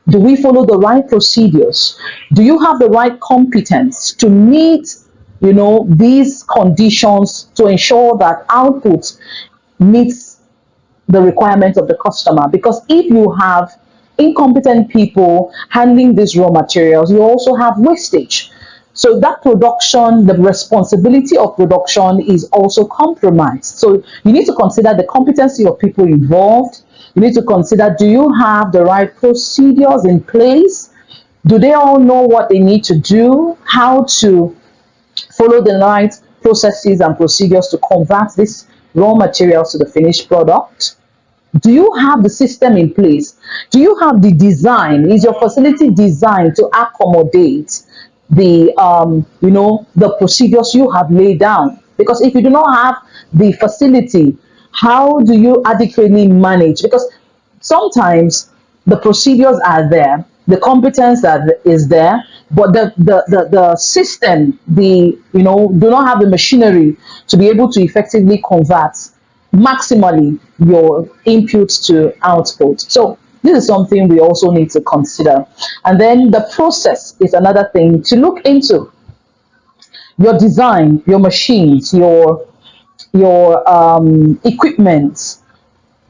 Do we follow the right procedures? Do you have the right competence to meet, these conditions to ensure that output meets the requirements of the customer? Because if you have incompetent people handling these raw materials, you also have wastage. So that production, the responsibility of production is also compromised. So you need to consider the competency of people involved. You need to consider, do you have the right procedures in place? Do they all know what they need to do? How to follow the right processes and procedures to convert these raw materials to the finished product? Do you have the system in place? Do you have the design? Is your facility designed to accommodate the procedures you have laid down? Because if you do not have the facility, how do you adequately manage? Because sometimes the procedures are there, the competence is there, but the system, do not have the machinery to be able to effectively convert maximally your input to output. So this is something we also need to consider. And then the process is another thing to look into. Your design, your machines, your equipment,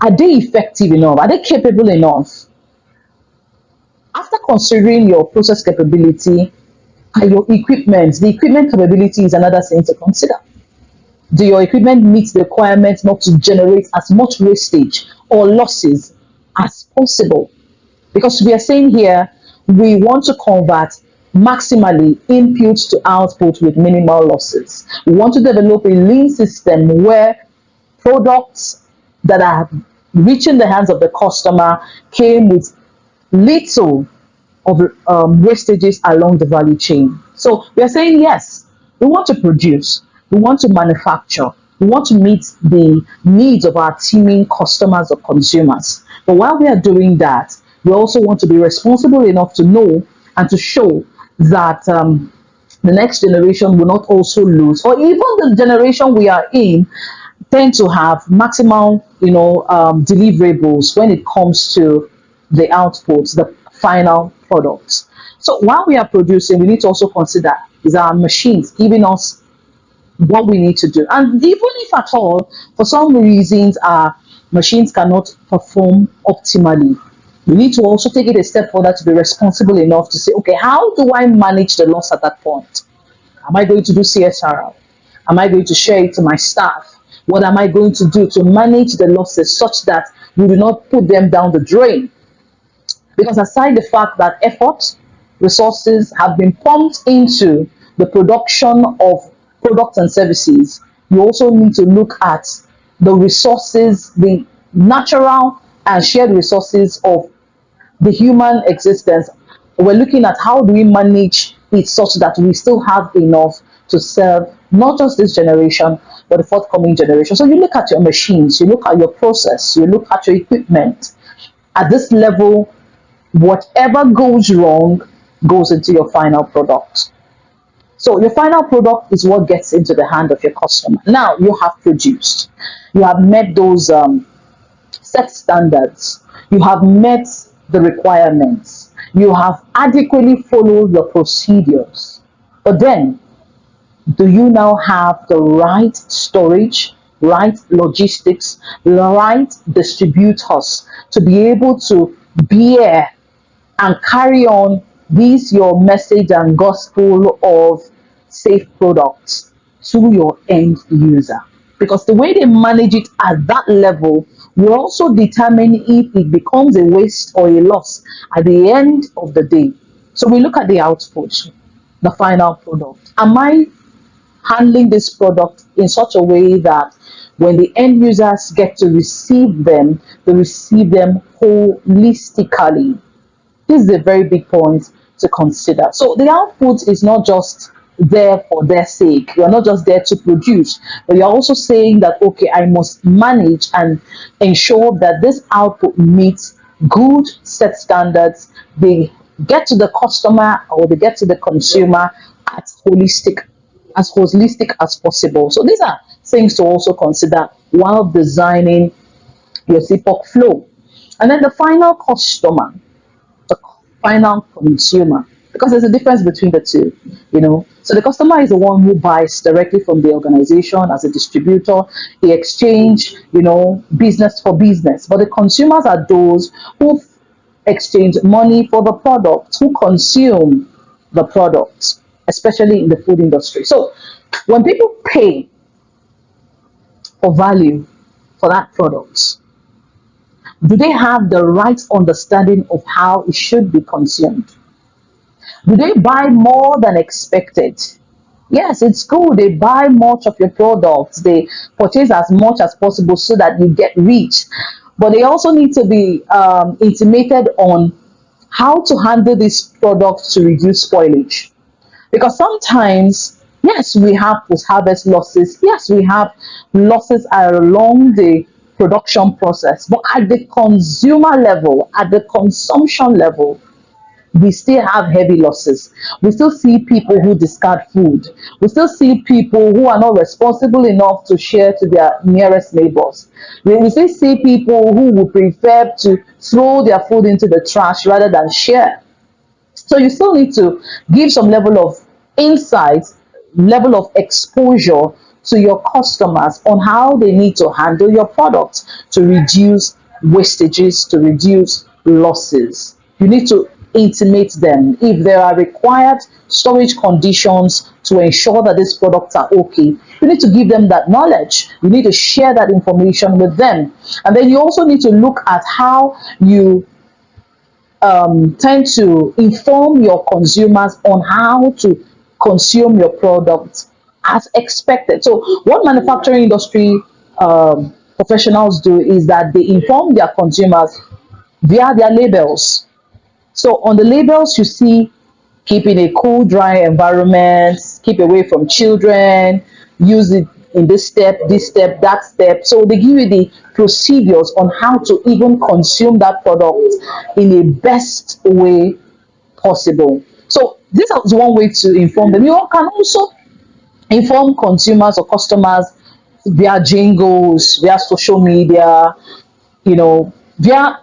are they effective enough? Are they capable enough? After considering your process capability and your equipment, the equipment capability is another thing to consider. Do your equipment meet the requirements not to generate as much wastage or losses as possible? Because we are saying here, we want to convert maximally input to output with minimal losses. We want to develop a lean system where products that are reaching the hands of the customer came with little of wastages along the value chain. So we are saying, yes, we want to produce, we want to manufacture, we want to meet the needs of our teeming customers or consumers. But while we are doing that, we also want to be responsible enough to know and to show that the next generation will not also lose, or even the generation we are in tend to have maximum, deliverables when it comes to the outputs, the final products. So while we are producing, we need to also consider, is our machines giving us what we need to do? And even if at all, for some reasons, our machines cannot perform optimally, we need to also take it a step further to be responsible enough to say, okay, how do I manage the loss at that point? Am I going to do CSR? Am I going to share it to my staff? What am I going to do to manage the losses such that we do not put them down the drain? Because aside the fact that effort, resources have been pumped into the production of products and services, you also need to look at the resources, the natural and shared resources of the human existence. We're looking at how do we manage it such that we still have enough to serve not just this generation, but the forthcoming generation. So you look at your machines, you look at your process, you look at your equipment. At this level, whatever goes wrong goes into your final product. So your final product is what gets into the hand of your customer. Now you have produced, you have met those set standards, you have met the requirements, you have adequately followed the procedures. But then, do you now have the right storage, right logistics, the right distributors to be able to bear and carry on this your message and gospel of safe products to your end user? Because the way they manage it at that level will also determine if it becomes a waste or a loss at the end of the day. So we look at the output, the final product. Am I handling this product in such a way that when the end users get to receive them, they receive them holistically? This is a very big point to consider. So the output is not just there for their sake. You're not just there to produce, but you're also saying that, okay, I must manage and ensure that this output meets good set standards. They get to the customer or they get to the consumer as holistic as possible. So these are things to also consider while designing your CPOC flow. And then the final customer, the final consumer, because there's a difference between the two. So the customer is the one who buys directly from the organization as a distributor. They exchange, business for business. But the consumers are those who exchange money for the product, who consume the product, especially in the food industry. So when people pay for value for that product, do they have the right understanding of how it should be consumed? Do they buy more than expected? Yes, it's good. They buy much of your products. They purchase as much as possible so that you get rich. But they also need to be intimated on how to handle these products to reduce spoilage. Because sometimes, yes, we have post harvest losses. Yes, we have losses along the production process. But at the consumer level, at the consumption level, we still have heavy losses. We still see people who discard food. We still see people who are not responsible enough to share to their nearest neighbors. We still see people who would prefer to throw their food into the trash rather than share. So you still need to give some level of insight, level of exposure to your customers on how they need to handle your product to reduce wastages, to reduce losses. You need to intimate them if there are required storage conditions to ensure that these products are okay. You need to give them that knowledge. You need to share that information with them. And then you also need to look at how you tend to inform your consumers on how to consume your product as expected. So, what manufacturing industry professionals do is that they inform their consumers via their labels. So, on the labels, you see keep in a cool, dry environment, keep away from children, use it in this step, that step. So they give you the procedures on how to even consume that product in a best way possible. So this is one way to inform them. You can also inform consumers or customers via jingles, via social media, via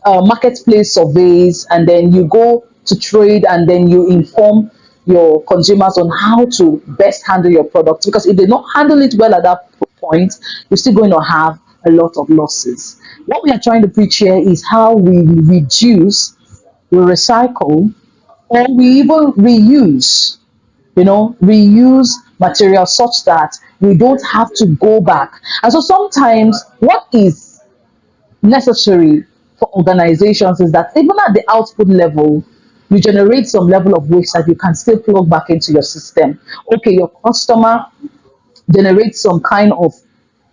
marketplace surveys, and then you go to trade and then you inform your consumers on how to best handle your product, because if they don't handle it well at that point, you're still going to have a lot of losses. What we are trying to preach here is how we reduce, we recycle, or we even reuse materials such that we don't have to go back. And so sometimes what is necessary for organizations is that even at the output level, you generate some level of waste that you can still plug back into your system. Okay, your customer generates some kind of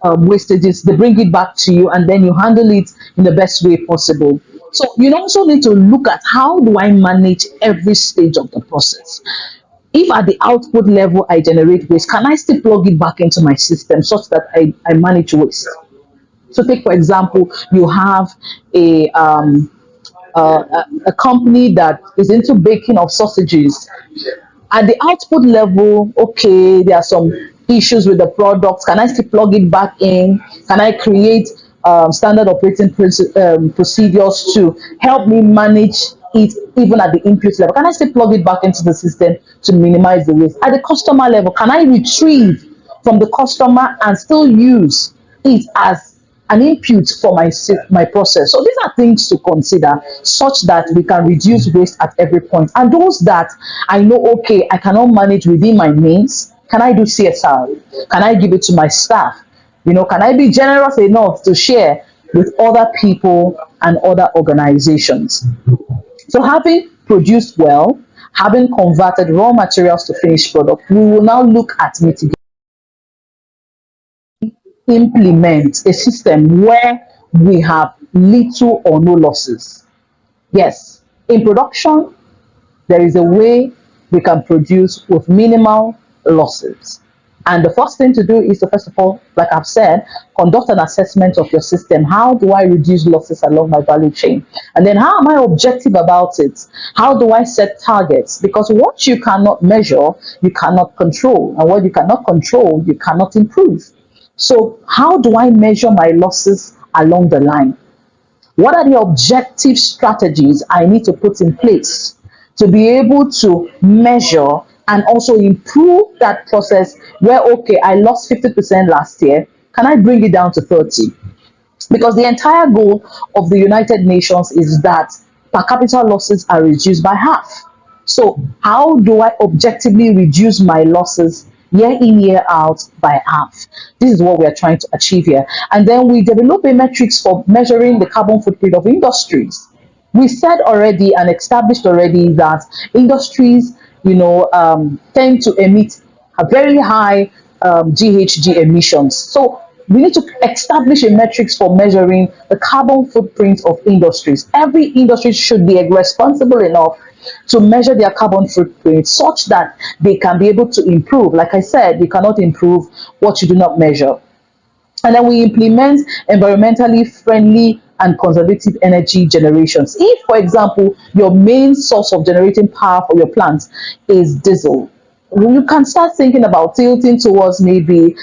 wastages, they bring it back to you, and then you handle it in the best way possible. So you also need to look at how do I manage every stage of the process. If at the output level I generate waste, can I still plug it back into my system such that I manage waste? So take for example, you have a a company that is into baking of sausages. At the output level, okay, there are some issues with the products. Can I still plug it back in? Can I create standard operating procedures to help me manage it even at the input level? Can I still plug it back into the system to minimize the waste? At the customer level, can I retrieve from the customer and still use it as an input for my process? So these are things to consider such that we can reduce waste at every point. And those that I know, okay, I cannot manage within my means, can I do CSR? Can I give it to my staff? Can I be generous enough to share with other people and other organizations? So having produced well, having converted raw materials to finished product, we will now look at mitigation, implement a system where we have little or no losses. Yes, in production, there is a way we can produce with minimal losses. And the first thing to do is to, first of all, like I've said, conduct an assessment of your system. How do I reduce losses along my value chain? And then how am I objective about it? How do I set targets? Because what you cannot measure, you cannot control. And what you cannot control, you cannot improve. So how do I measure my losses along the line? What are the objective strategies I need to put in place to be able to measure and also improve that process where, okay, I lost 50% last year. Can I bring it down to 30? Because the entire goal of the United Nations is that per capita losses are reduced by half. So, how do I objectively reduce my losses year in, year out by half? This is what we are trying to achieve here. And then we develop a metrics for measuring the carbon footprint of industries. We said already and established already that industries, tend to emit a very high GHG emissions. So we need to establish a metrics for measuring the carbon footprint of industries. Every industry should be responsible enough to measure their carbon footprint such that they can be able to improve. Like I said, you cannot improve what you do not measure. And then we implement environmentally friendly and conservative energy generations. If, for example, your main source of generating power for your plants is diesel, you can start thinking about tilting towards maybe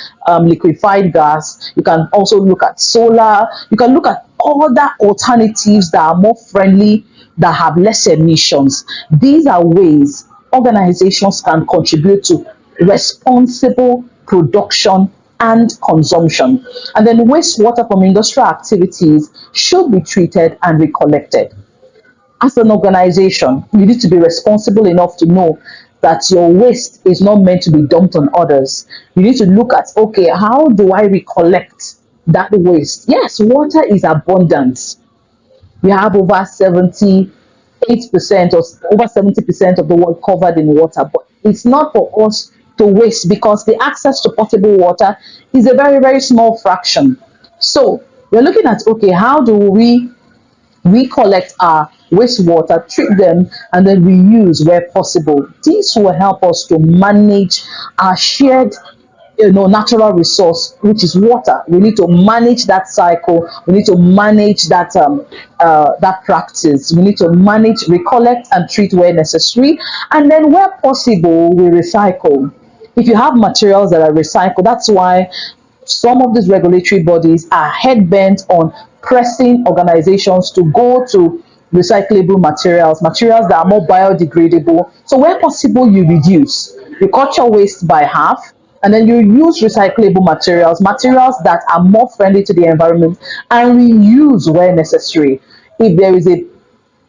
liquefied gas. You can also look at solar. You can look at other alternatives that are more friendly, that have less emissions. These are ways organizations can contribute to responsible production and consumption. And then wastewater from industrial activities should be treated and recollected. As an organization, you need to be responsible enough to know that your waste is not meant to be dumped on others. You need to look at, okay, how do I recollect that waste? Yes, water is abundant. We have over 78% or over 70% of the world covered in water, but it's not for us to waste because the access to potable water is a very, very small fraction. So we're looking at, okay, how do we collect our wastewater, treat them, and then reuse where possible. This will help us to manage our shared natural resource, which is water. We need to manage that cycle. We need to manage that practice. We need to manage, recollect, and treat where necessary, and then where possible, we recycle. If you have materials that are recycled, that's why some of these regulatory bodies are head bent on pressing organizations to go to recyclable materials, materials that are more biodegradable. So where possible, you reduce. You cut your waste by half, and then you use recyclable materials, materials that are more friendly to the environment, and reuse where necessary. If there is a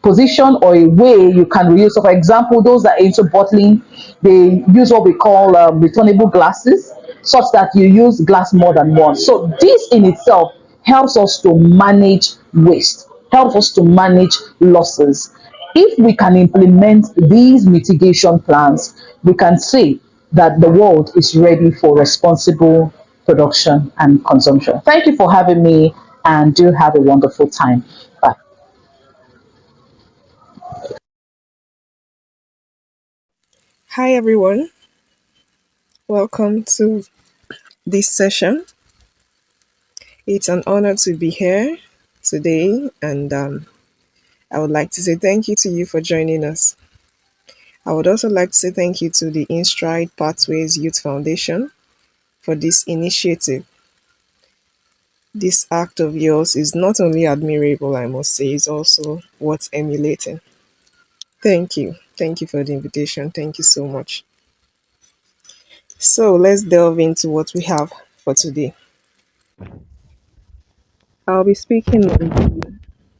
position or a way you can reuse. So, for example, those that are into bottling, they use what we call returnable glasses, such that you use glass more than once. So, this in itself helps us to manage waste, helps us to manage losses. If we can implement these mitigation plans, we can say that the world is ready for responsible production and consumption. Thank you for having me, and do have a wonderful time. Bye. Hi, everyone. Welcome to this session. It's an honor to be here today, and I would like to say thank you to you for joining us. I would also like to say thank you to the InStride Pathways Youth Foundation for this initiative. This act of yours is not only admirable, I must say, it's also worth emulating. Thank you. Thank you for the invitation. Thank you so much. So let's delve into what we have for today. I'll be speaking on the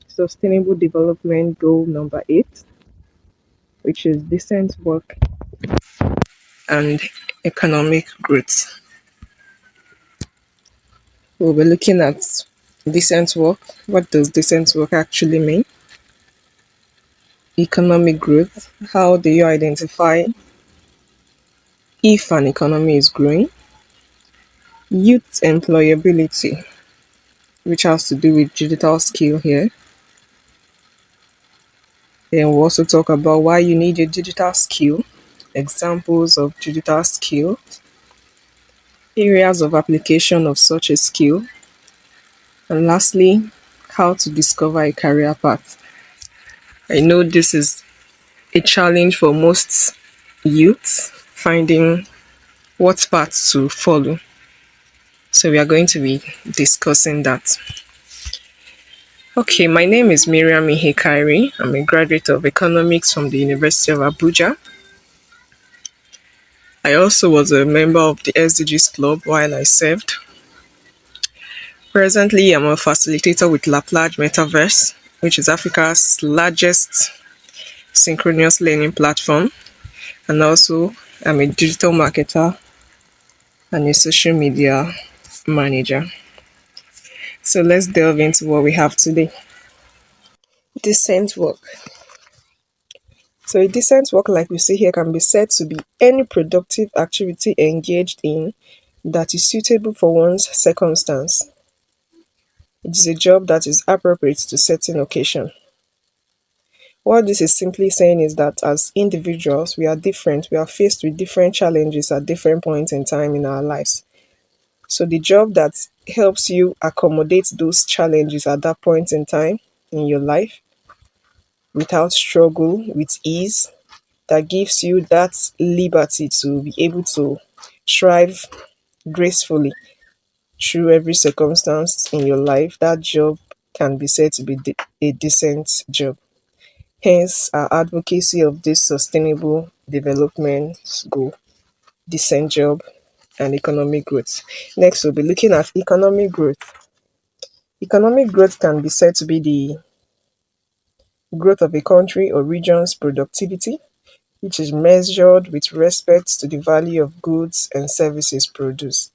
Sustainable Development Goal number 8, which is decent work and economic growth. We'll be looking at decent work. What does decent work actually mean? Economic growth. How do you identify if an economy is growing? Youth employability, which has to do with digital skill here. Then we'll also talk about why you need a digital skill examples of digital skill, areas of application of such a skill, and lastly, how to discover a career path. I know this is a challenge for most youths finding what path to follow. So we are going to be discussing that. Okay, my name is Miriam Ihekairi. I'm a graduate of economics from the University of Abuja. I also was a member of the SDGs Club while I served. Presently, I'm a facilitator with Laplage Metaverse, which is Africa's largest synchronous learning platform. And also, I'm a digital marketer and a social media manager. So let's delve into what we have today. Decent work. So a decent work, like we see here, can be said to be any productive activity engaged in that is suitable for one's circumstance. It is a job that is appropriate to certain occasion. What this is simply saying is that as individuals, we are different. We are faced with different challenges at different points in time in our lives. So the job that helps you accommodate those challenges at that point in time in your life without struggle, with ease, that gives you that liberty to be able to strive gracefully through every circumstance in your life, that job can be said to be a decent job. Hence, our advocacy of this sustainable development goal, decent job, and economic growth. Next, we'll be looking at economic growth. Economic growth can be said to be the growth of a country or region's productivity, which is measured with respect to the value of goods and services produced.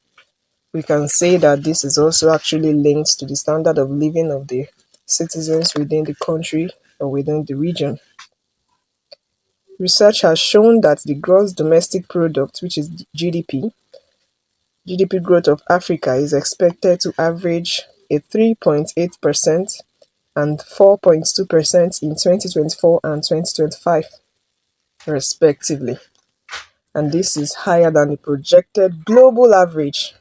We can say that this is also actually linked to the standard of living of the citizens within the country or within the region. Research has shown that the gross domestic product, which is GDP growth of Africa is expected to average a 3.8% and 4.2% in 2024 and 2025, respectively. And this is higher than the projected global average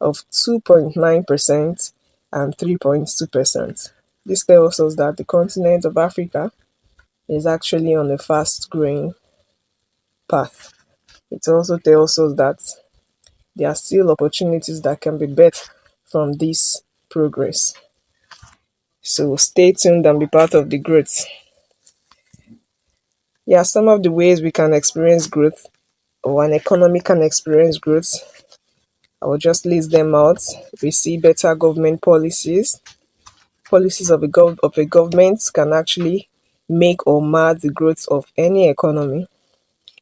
of 2.9% and 3.2%. This tells us that the continent of Africa is actually on a fast growing path. It also tells us that there are still opportunities that can be bet from this progress. So stay tuned and be part of the growth. Yeah, some of the ways we can experience growth or an economy can experience growth. I will just list them out. We see better government policies. Policies of a government can actually make or mar the growth of any economy.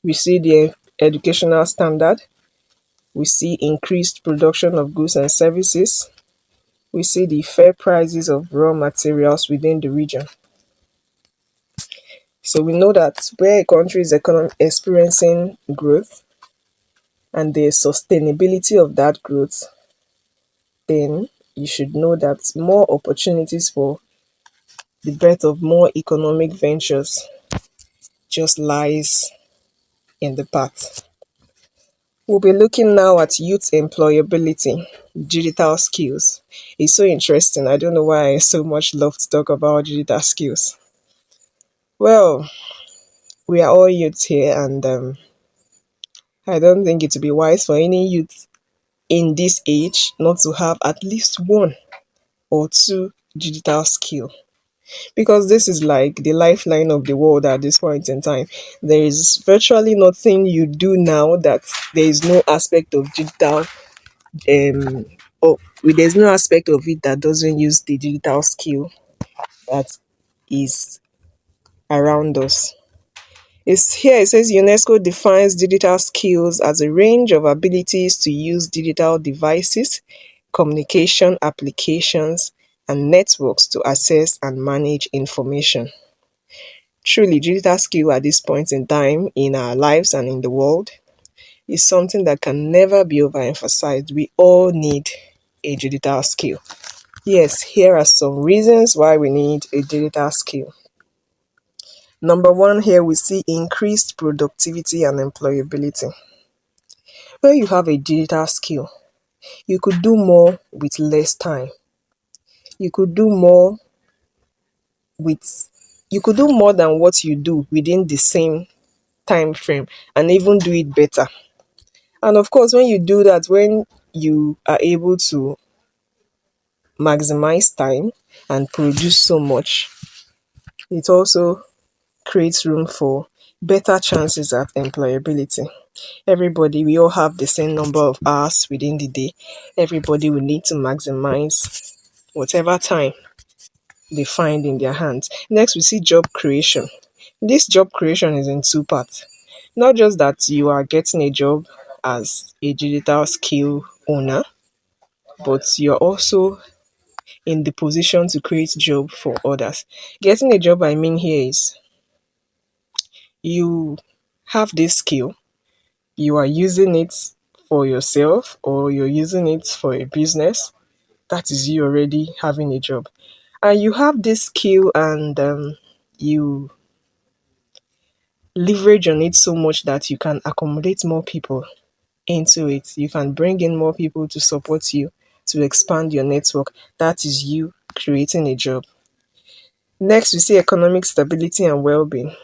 We see the educational standard. We see increased production of goods and services. We see the fair prices of raw materials within the region. So we know that where a country is experiencing growth and the sustainability of that growth, then you should know that more opportunities for the birth of more economic ventures just lies in the path. We'll be looking now at youth employability, digital skills. It's so interesting. I don't know why I so much love to talk about digital skills. Well, we are all youths here, and I don't think it would be wise for any youth in this age not to have at least one or two digital skill, because this is like the lifeline of the world at this point in time. There is virtually nothing you do now that there is no aspect of digital or there's no aspect of it that doesn't use the digital skill that is around us. It's here it says UNESCO defines digital skills as a range of abilities to use digital devices, communication applications, and networks to access and manage information. Truly, digital skill at this point in time in our lives and in the world is something that can never be overemphasized. We all need a digital skill. Yes, here are some reasons why we need a digital skill. Number one, here we see increased productivity and employability. Where you have a digital skill, you could do more with less time. You could do more with you could do more than what you do within the same time frame and even do it better. And of course, when you do that, when you are able to maximize time and produce so much, it also creates room for better chances at employability. Everybody, we all have the same number of hours within the day. Everybody will need to maximize whatever time they find in their hands. Next, we see job creation. This job creation is in two parts. Not just that you are getting a job as a digital skill owner, but you're also in the position to create job for others. Getting a job, I mean, here is you have this skill, you are using it for yourself or you're using it for a business. That is you already having a job. And you have this skill and you leverage on it so much that you can accommodate more people into it. You can bring in more people to support you, to expand your network. That is you creating a job. Next, we see economic stability and well being.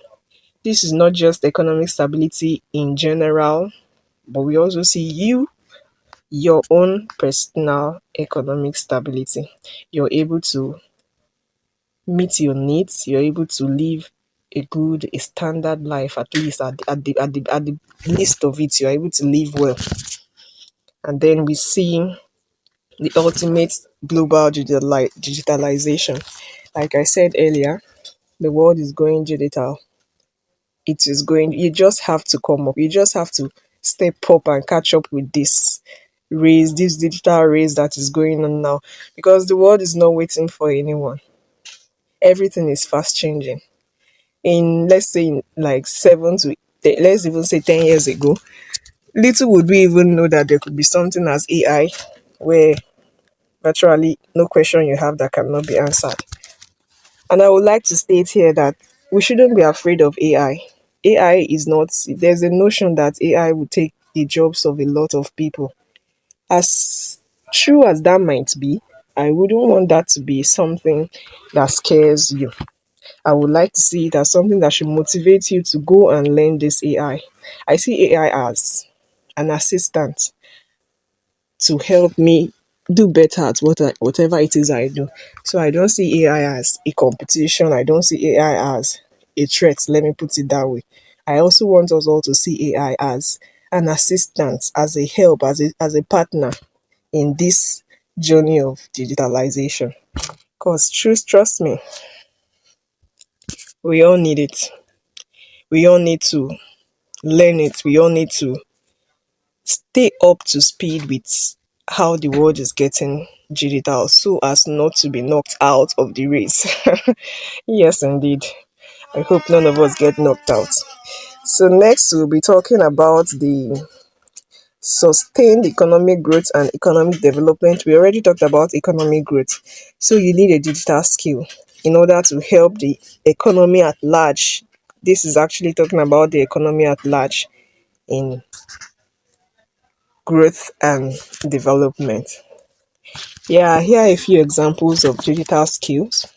This is not just economic stability in general, but we also see your own personal economic stability. You're able to meet your needs, you're able to live a standard life, at least at the least of it, you're able to live well. And then we see the ultimate global digitalization. Like I said earlier, the world is going digital. It is going, you just have to come up, you just have to step up and catch up with this digital race that is going on now, because the world is not waiting for anyone. Everything is fast changing. In, let's say, in like let's even say 10 years ago, little would we even know that there could be something as AI, where virtually no question you have that cannot be answered. And I would like to state here that we shouldn't be afraid of AI. AI is not, there's a notion that AI will take the jobs of a lot of people. As true as that might be, I wouldn't want that to be something that scares you. I would like to see it as something that should motivate you to go and learn this AI. I see AI as an assistant to help me do better at whatever it is I do. So I don't see AI as a competition. I don't see AI as a threat. Let me put it that way. I also want us all to see AI as an assistant, as a help, as a partner in this journey of digitalization. Because trust me, we all need it. We all need to learn it. We all need to stay up to speed with how the world is getting digital so as not to be knocked out of the race. Yes, indeed. I hope none of us get knocked out. So, next, we'll be talking about the sustained economic growth and economic development. We already talked about economic growth. So, you need a digital skill in order to help the economy at large. This is actually talking about the economy at large in growth and development. Yeah, here are a few examples of digital skills.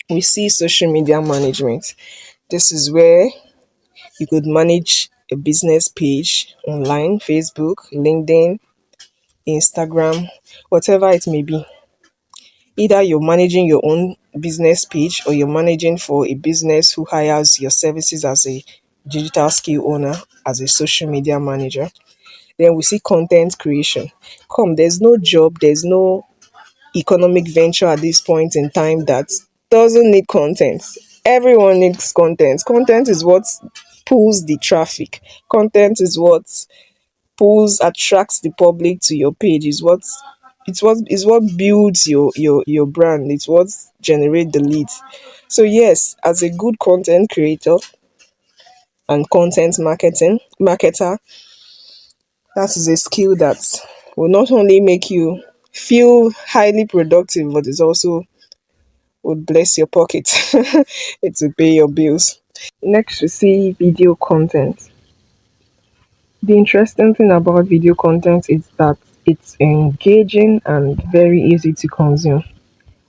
We see social media management. This is where you could manage a business page online, Facebook, LinkedIn, Instagram, whatever it may be. Either you're managing your own business page or you're managing for a business who hires your services as a digital skill owner, as a social media manager. Then we see content creation. There's no job, there's no economic venture at this point in time that doesn't need content. Everyone needs content. Content is what pulls the traffic. Content is what attracts the public to your page. Is what builds your brand. It's what generates the leads. So yes, as a good content creator and content marketer, that is a skill that will not only make you feel highly productive, but it also would bless your pocket. It will pay your bills. Next, we see video content. The interesting thing about video content is that it's engaging and very easy to consume,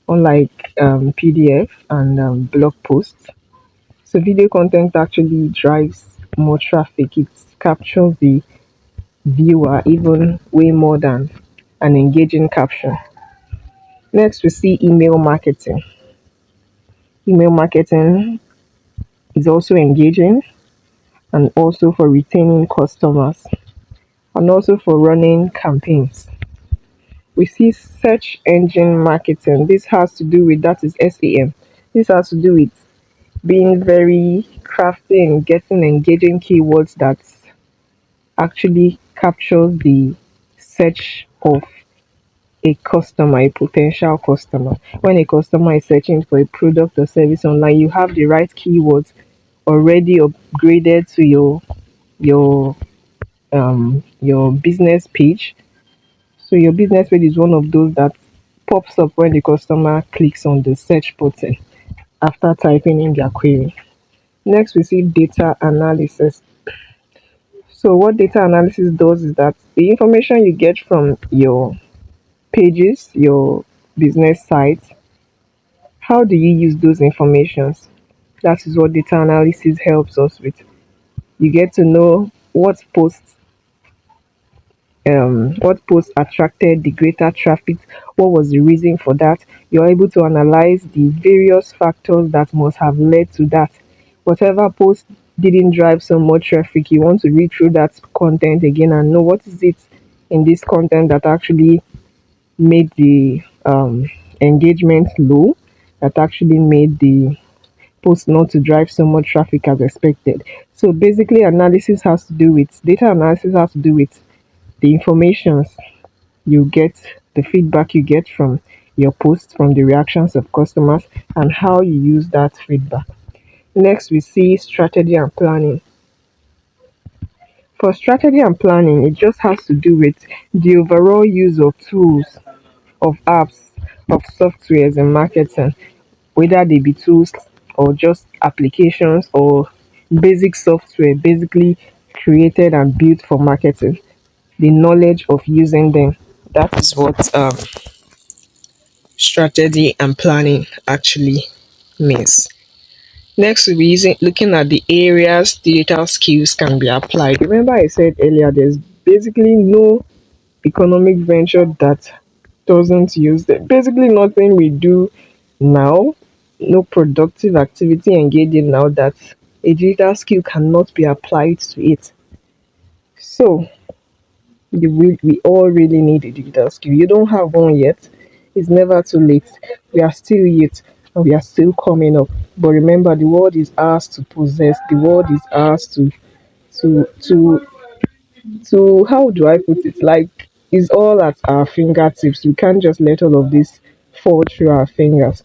unlike PDF and blog posts. So, video content actually drives more traffic. It captures the viewer even way more than an engaging caption. Next, we see email marketing. Email marketing is also engaging and also for retaining customers and also for running campaigns. We see search engine marketing. This has to do with that is SEM. This has to do with being very crafty and getting engaging keywords that actually captures the search of a customer, a potential customer. When a customer is searching for a product or service online, you have the right keywords already upgraded to your business page. So your business page is one of those that pops up when the customer clicks on the search button after typing in their query. Next, we see data analysis. So what data analysis does is that the information you get from your pages, your business site, how do you use those informations? That is what data analysis helps us with. You get to know what posts attracted the greater traffic, what was the reason for that. You're able to analyze the various factors that must have led to that. Whatever post didn't drive so much traffic, you want to read through that content again and know what is it in this content that actually made the engagement low, that actually made the post not to drive so much traffic as expected. So basically, data analysis has to do with the informations you get, the feedback you get from your posts, from the reactions of customers, and how you use that feedback. Next, we see strategy and planning. For strategy and planning, it just has to do with the overall use of tools, of apps, of softwares in marketing, whether they be tools or just applications or basic software, basically created and built for marketing. The knowledge of using them. That is what strategy and planning actually means. Next, we'll be looking at the areas digital skills can be applied. Remember, I said earlier, there's basically no economic venture that doesn't use them. Basically, nothing we do now, no productive activity engaged in now that a digital skill cannot be applied to it. So, we all really need a digital skill. You don't have one yet, it's never too late. We are still youth and we are still coming up. But remember, the world is ours to possess. The world is ours to to how do I put it? Like it's all at our fingertips. We can't just let all of this fall through our fingers.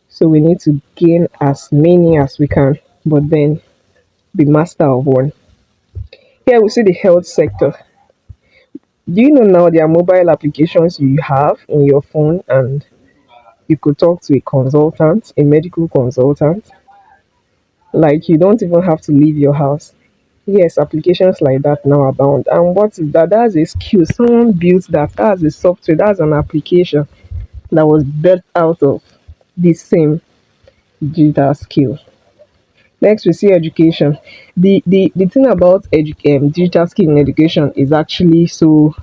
So we need to gain as many as we can, but then be master of one. Here we see the health sector. Do you know now there are mobile applications you have in your phone and you could talk to a consultant, a medical consultant? Like you don't even have to leave your house. Yes, applications like that now abound. And what is that? That's a skill. Someone built that. That's a software. That's an application that was built out of this same digital skill. Next, we see education. The thing about digital skill in education is actually so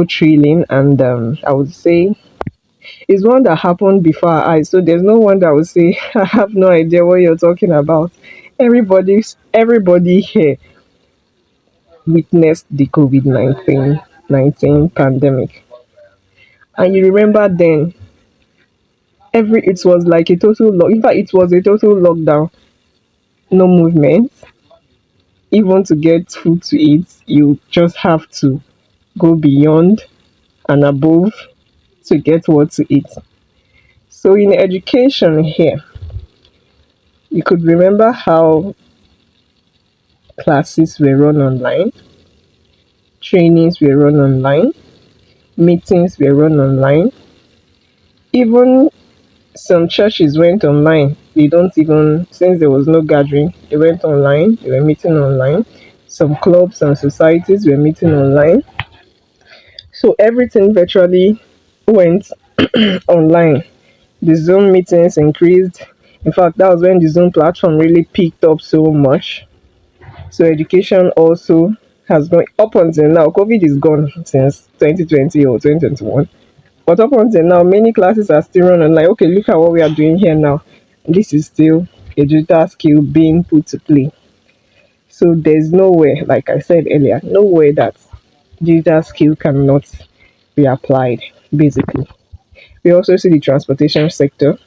thrilling, and I would say it's one that happened before our eyes. So there's no one that would say, I have no idea what you're talking about. Everybody here witnessed the COVID-19 pandemic. And you remember then it was like a in fact it was a total lockdown, no movement. Even to get food to eat, you just have to go beyond and above to get what to eat. So in education here, you could remember how classes were run online, trainings were run online, meetings were run online, even some churches went online. They don't even, since there was no gathering, they went online, they were meeting online. Some clubs and societies were meeting online. So everything virtually went online. The Zoom meetings increased. In fact, that was when the Zoom platform really picked up so much. So education also has gone up until now. COVID is gone since 2020 or 2021. But up until now, many classes are still running. Like, okay, look at what we are doing here now. This is still a digital skill being put to play. So there's nowhere, like I said earlier, nowhere that digital skill cannot be applied, basically. We also see the transportation sector.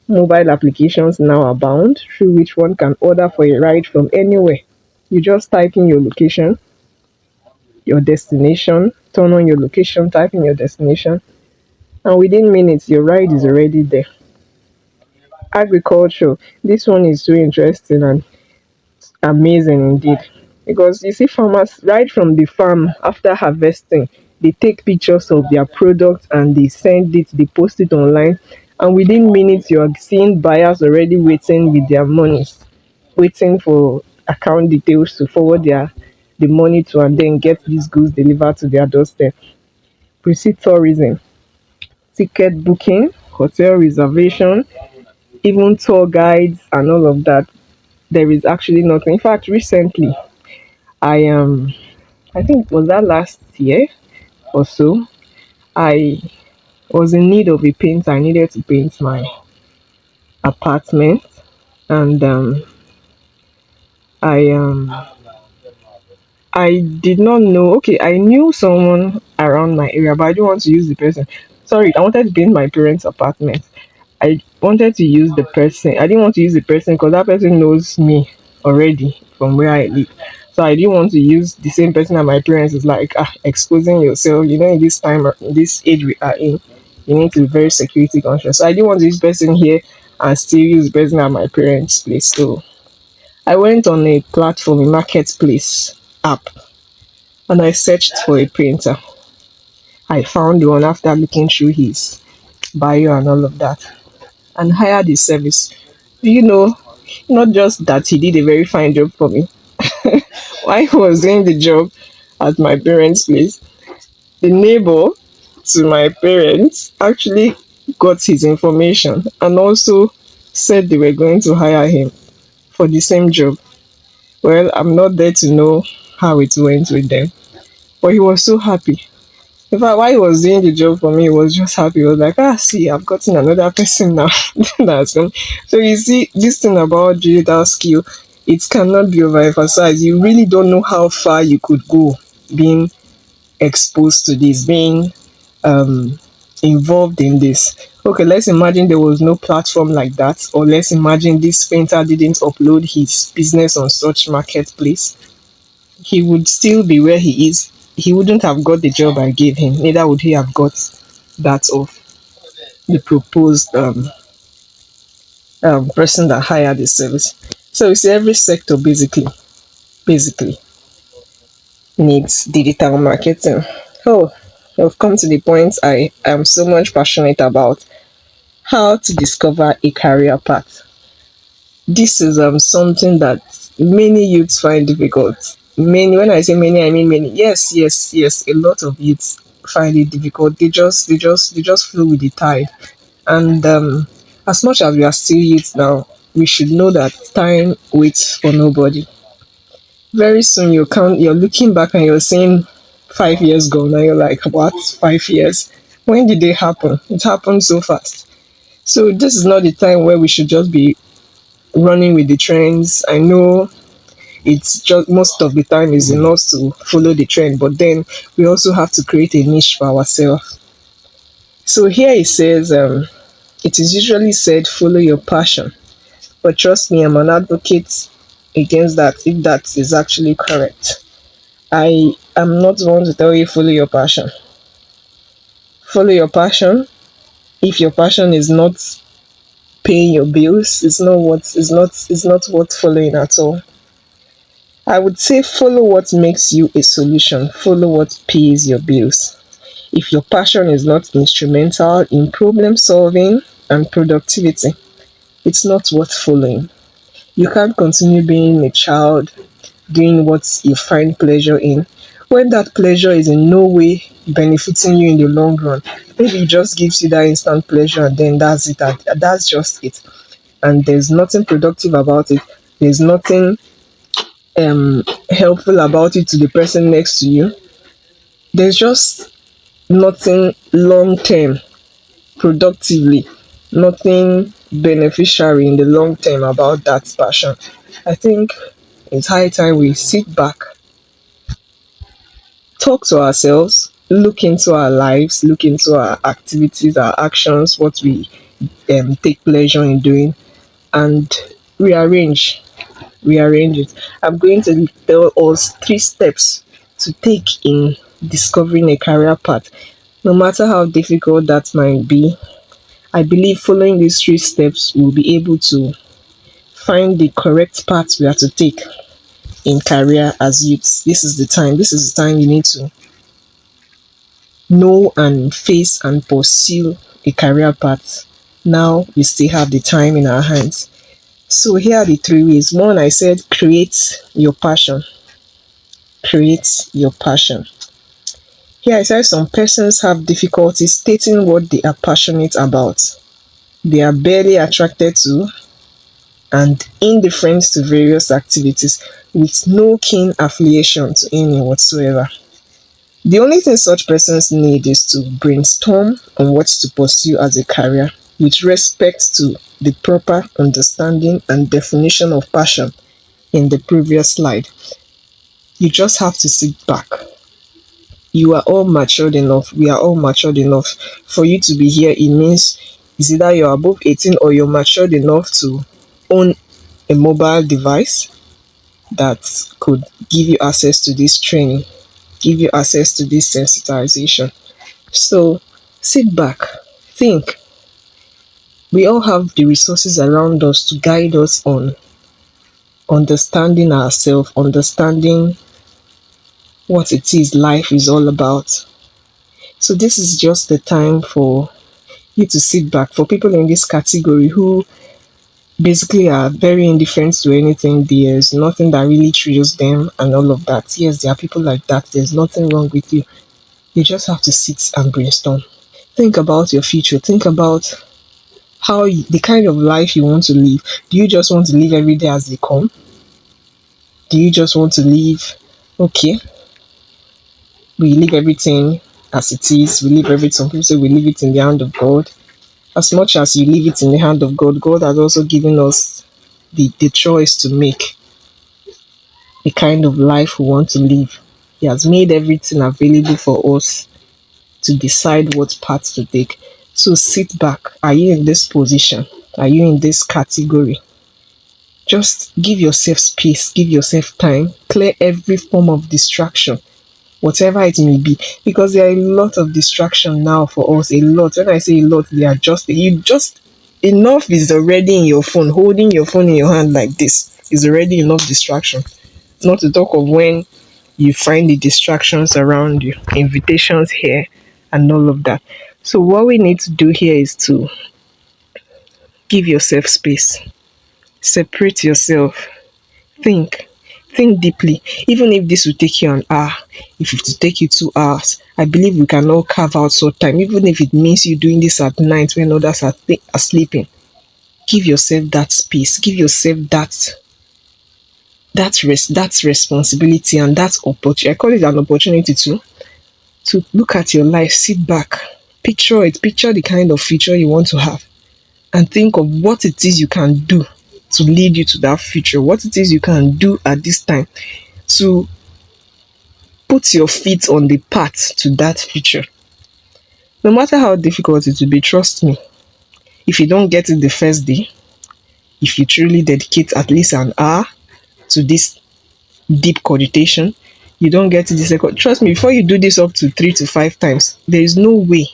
Mobile applications now abound through which one can order for a ride from anywhere. You just type in your location, your destination, turn on your location, type in your destination, and within minutes your ride is already there. Agriculture, this one is so interesting and amazing indeed, because you see farmers right from the farm after harvesting, they take pictures of their product and they send it, they post it online, and within minutes you are seeing buyers already waiting with their monies, waiting for account details to forward the money to, and then get these goods delivered to their doorstep. We see tourism, ticket booking, hotel reservation, even tour guides and all of that. There is actually nothing. In fact, recently I think was that last year or so, I was in need of a paint. I needed to paint my apartment, and I I did not know. Okay, I knew someone around my area, but I didn't want to use the person. Sorry, I wanted to paint my parents' apartment. I wanted to use the person. I didn't want to use the person because that person knows me already from where I live. So I didn't want to use the same person that my parents is like exposing yourself. You know, in this time, in this age we are in, you need to be very security conscious. So I didn't want to use person here and still use the person at my parents' place. So I went on a platform, a marketplace app, and I searched for a painter. I found one after looking through his bio and all of that, and hired his service. Do you know, not just that he did a very fine job for me. While he was doing the job at my parents' place, the neighbor to my parents actually got his information and also said they were going to hire him for the same job. Well, I'm not there to know how it went with them, but he was so happy. In fact, while he was doing the job for me, he was just happy. He was like, see, I've gotten another person now. That's come. So you see, this thing about digital skill, it cannot be overemphasized. You really don't know how far you could go being exposed to this, being um, involved in this. Okay, let's imagine there was no platform like that, or let's imagine this painter didn't upload his business on such marketplace. He would still be where he is. He wouldn't have got the job I gave him, neither would he have got that of the proposed person that hired the service. So you see, every sector basically needs digital marketing. Oh, I've come to the point I am so much passionate about: how to discover a career path. This is something that many youths find difficult. Many, when I say many, I mean many. Yes, yes, yes. A lot of youths find it difficult. They just flow with the tide. And as much as we are still youths now, we should know that time waits for nobody. Very soon you're looking back and you're saying 5 years ago. Now you're like, what? 5 years? When did they happen? It happened so fast. So this is not the time where we should just be running with the trends. I know it's just most of the time is enough to follow the trend, but then we also have to create a niche for ourselves. So here it says, it is usually said, follow your passion. But trust me, I'm an advocate against that if that is actually correct. I am not one to tell you follow your passion. Follow your passion. If your passion is not paying your bills, it's not worth following at all. I would say follow what makes you a solution. Follow what pays your bills. If your passion is not instrumental in problem solving and productivity, It's not worth following. You can't continue being a child doing what you find pleasure in when that pleasure is in no way benefiting you in the long run. Maybe it just gives you that instant pleasure and then that's it. That's just it. And there's nothing productive about it. There's nothing helpful about it to the person next to you. There's just nothing long term, productively, nothing beneficiary in the long term about that passion. I think it's high time we sit back, talk to ourselves, look into our lives, look into our activities, our actions, what we take pleasure in doing, and rearrange rearrange it. I'm going to tell us 3 steps to take in discovering a career path. No matter how difficult that might be, I believe following these 3 steps, we'll be able to find the correct path we are to take in career as youths. This is the time. This is the time you need to know and face and pursue a career path. Now we still have the time in our hands. So here are the 3 ways. One, I said create your passion. Create your passion. Here I said some persons have difficulty stating what they are passionate about. They are barely attracted to and indifferent to various activities with no keen affiliation to any whatsoever. The only thing such persons need is to brainstorm on what to pursue as a career with respect to the proper understanding and definition of passion in the previous slide. You just have to sit back. You are all matured enough. We are all matured enough. For you to be here, it means it's either you're above 18 or you're matured enough to own a mobile device that could give you access to this training, give you access to this sensitization. So sit back, think. We all have the resources around us to guide us on understanding ourselves, understanding what it is life is all about. So this is just the time for you to sit back. For people in this category who basically are very indifferent to anything, there's nothing that really thrills them and all of that. Yes, there are people like that. There's nothing wrong with you. You just have to sit and brainstorm. Think about your future. Think about the kind of life you want to live. Do you just want to live every day as they come? Do you just want to live, okay, we leave everything as it is, we leave everything, some people say we leave it in the hand of God. As much as you leave it in the hand of God, God has also given us the choice to make the kind of life we want to live. He has made everything available for us to decide what path to take. So sit back. Are you in this position? Are you in this category? Just give yourself space, give yourself time, clear every form of distraction, whatever it may be, because there are a lot of distraction now for us. A lot. When I say a lot, they are just enough is already in your phone. Holding your phone in your hand like this is already enough distraction. Not to talk of when you find the distractions around you, invitations here, and all of that. So what we need to do here is to give yourself space, separate yourself, think. Think deeply. Even if this will take you an hour, if it will take you 2 hours, I believe we can all carve out some time. Even if it means you doing this at night when others are sleeping, give yourself that space. Give yourself that responsibility and that opportunity. I call it an opportunity to look at your life, sit back, picture it, picture the kind of future you want to have, and think of what it is you can do to lead you to that future, what it is you can do at this time to put your feet on the path to that future. No matter how difficult it will be, trust me, if you don't get it the first day, if you truly dedicate at least an hour to this deep cogitation, you don't get it the second. Trust me, before you do this up to 3 to 5 times, there is no way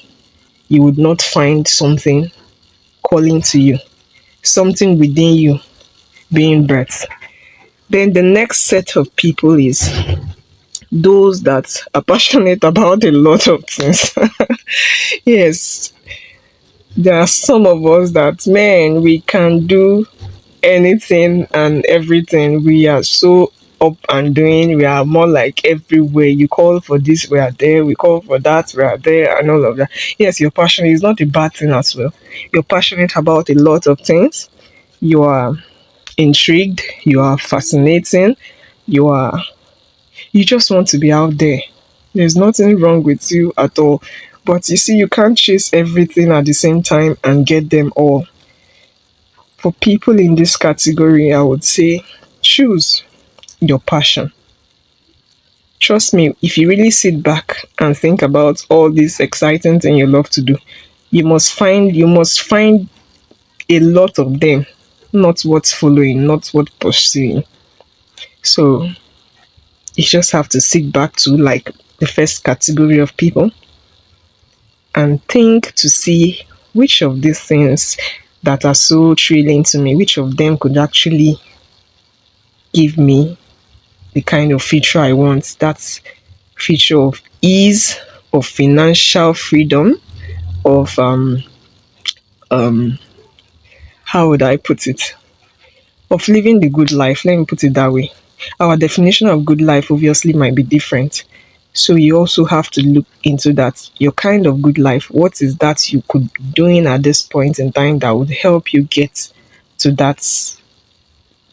you would not find something calling to you, something within you being birthed. Then the next set of people is those that are passionate about a lot of things. Yes, There are some of us that, man, we can do anything and everything. We are so up and doing. We are more like everywhere. You call for this, we are there. We call for that, we are there, and all of that. Yes, your passion is not a bad thing as well. You're passionate about a lot of things. You are intrigued. You are fascinating. You are. You just want to be out there. There's nothing wrong with you at all. But you see, you can't chase everything at the same time and get them all. For people in this category, I would say choose your passion. Trust me, if you really sit back and think about all these exciting things you love to do, you must find a lot of them, not what's following, not what pursuing. So you just have to sit back to like the first category of people and think to see which of these things that are so thrilling to me, which of them could actually give me the kind of future I want. That's future of ease, of financial freedom, of um how would I put it? Of living the good life. Let me put it that way. Our definition of good life obviously might be different. So you also have to look into that. Your kind of good life, what is that you could be doing at this point in time that would help you get to that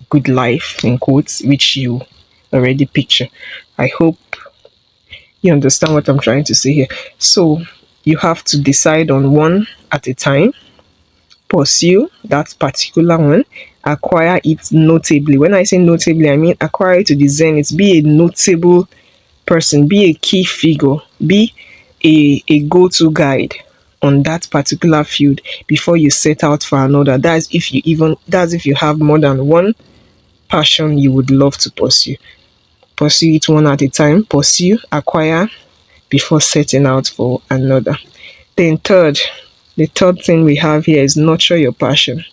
good life in quotes which you already picture. I hope you understand what I'm trying to say here. So you have to decide on one at a time, pursue that particular one, acquire it notably. When I say notably, I mean acquire it to the zenith, be a notable person, be a key figure, be a go-to guide on that particular field before you set out for another. That's if you have more than one passion you would love to pursue. Pursue it one at a time, pursue, acquire before setting out for another. Then the third thing we have here is nurture your passion.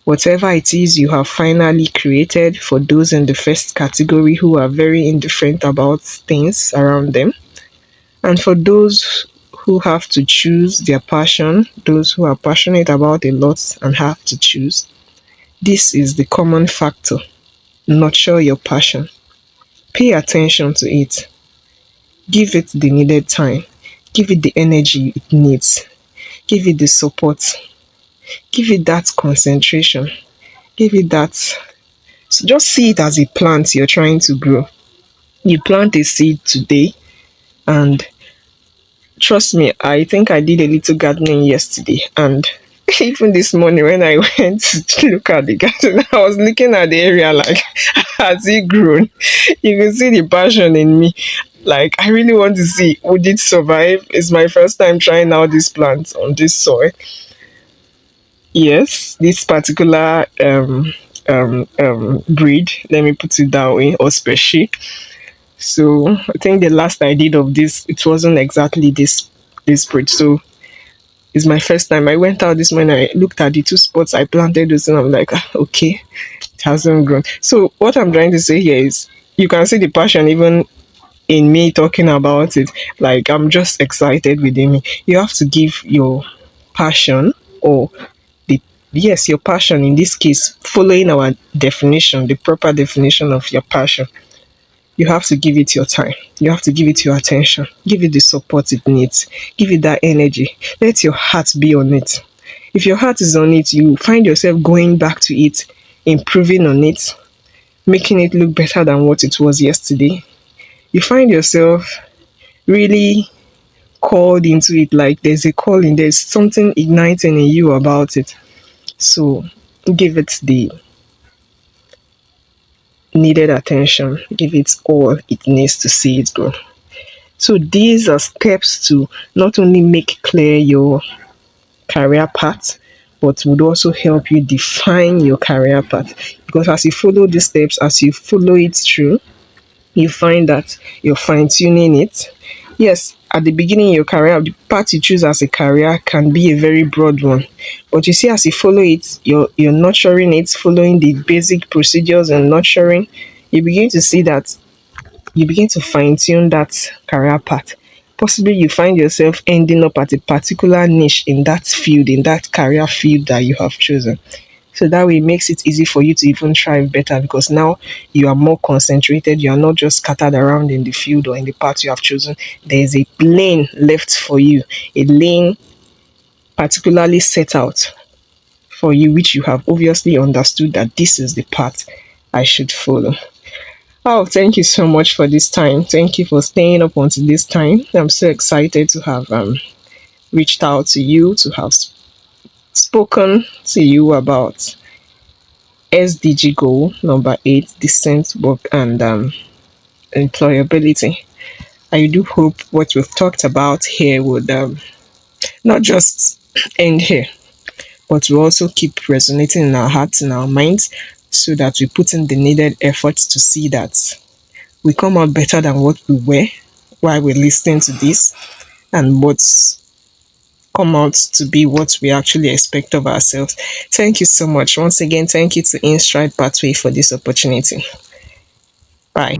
Whatever it is you have finally created, for those in the first category who are very indifferent about things around them, and for those who have to choose their passion, those who are passionate about a lot and have to choose, this is the common factor. Nurture your passion. Pay attention to it. Give it the needed time. Give it the energy it needs. Give it the support. Give it that concentration. Give it that. So just see it as a plant you're trying to grow. You plant a seed today, and trust me, I think I did a little gardening yesterday, and even this morning when I went to look at the garden, I was looking at the area like, has it grown? You can see the passion in me. Like, I really want to see, would it survive? It's my first time trying out this plant on this soil. Yes, this particular breed, let me put it that way, or species. So I think the last I did of this, it wasn't exactly this breed. So it's my first time. I went out this morning, I looked at the two spots I planted those, and I'm like, "Ah, okay, it hasn't grown." So what I'm trying to say here is you can see the passion even in me talking about it. Like, I'm just excited within me. You have to give your passion, or the yes, your passion in this case, following our definition, the proper definition of your passion. You have to give it your time. You have to give it your attention. Give it the support it needs. Give it that energy. Let your heart be on it. If your heart is on it, you find yourself going back to it, improving on it, making it look better than what it was yesterday. You find yourself really called into it, like there's a calling, there's something igniting in you about it. So give it the needed attention, give it all it needs to see it grow. So these are steps to not only make clear your career path, but would also help you define your career path. Because as you follow these steps, as you follow it through, you find that you're fine tuning it. Yes, at the beginning of your career, the path you choose as a career can be a very broad one. But you see, as you follow it, you're nurturing it, following the basic procedures and nurturing, you begin to see that you begin to fine tune that career path. possibly you find yourself ending up at a particular niche in that field, in that career field that you have chosen. So that way it makes it easy for you to even thrive better, because now you are more concentrated. You are not just scattered around in the field or in the path you have chosen. There is a lane left for you, a lane particularly set out for you, which you have obviously understood that this is the path I should follow. Oh, thank you so much for this time. Thank you for staying up until this time. I'm so excited to have reached out to you, to have spoken to you about SDG goal number 8, decent work and employability. I do hope what we've talked about here would not just end here, but will also keep resonating in our hearts and our minds, so that we put in the needed efforts to see that we come out better than what we were while we're listening to this, and what's come out to be what we actually expect of ourselves. Thank you so much. Once again, thank you to InStride Pathway for this opportunity. Bye.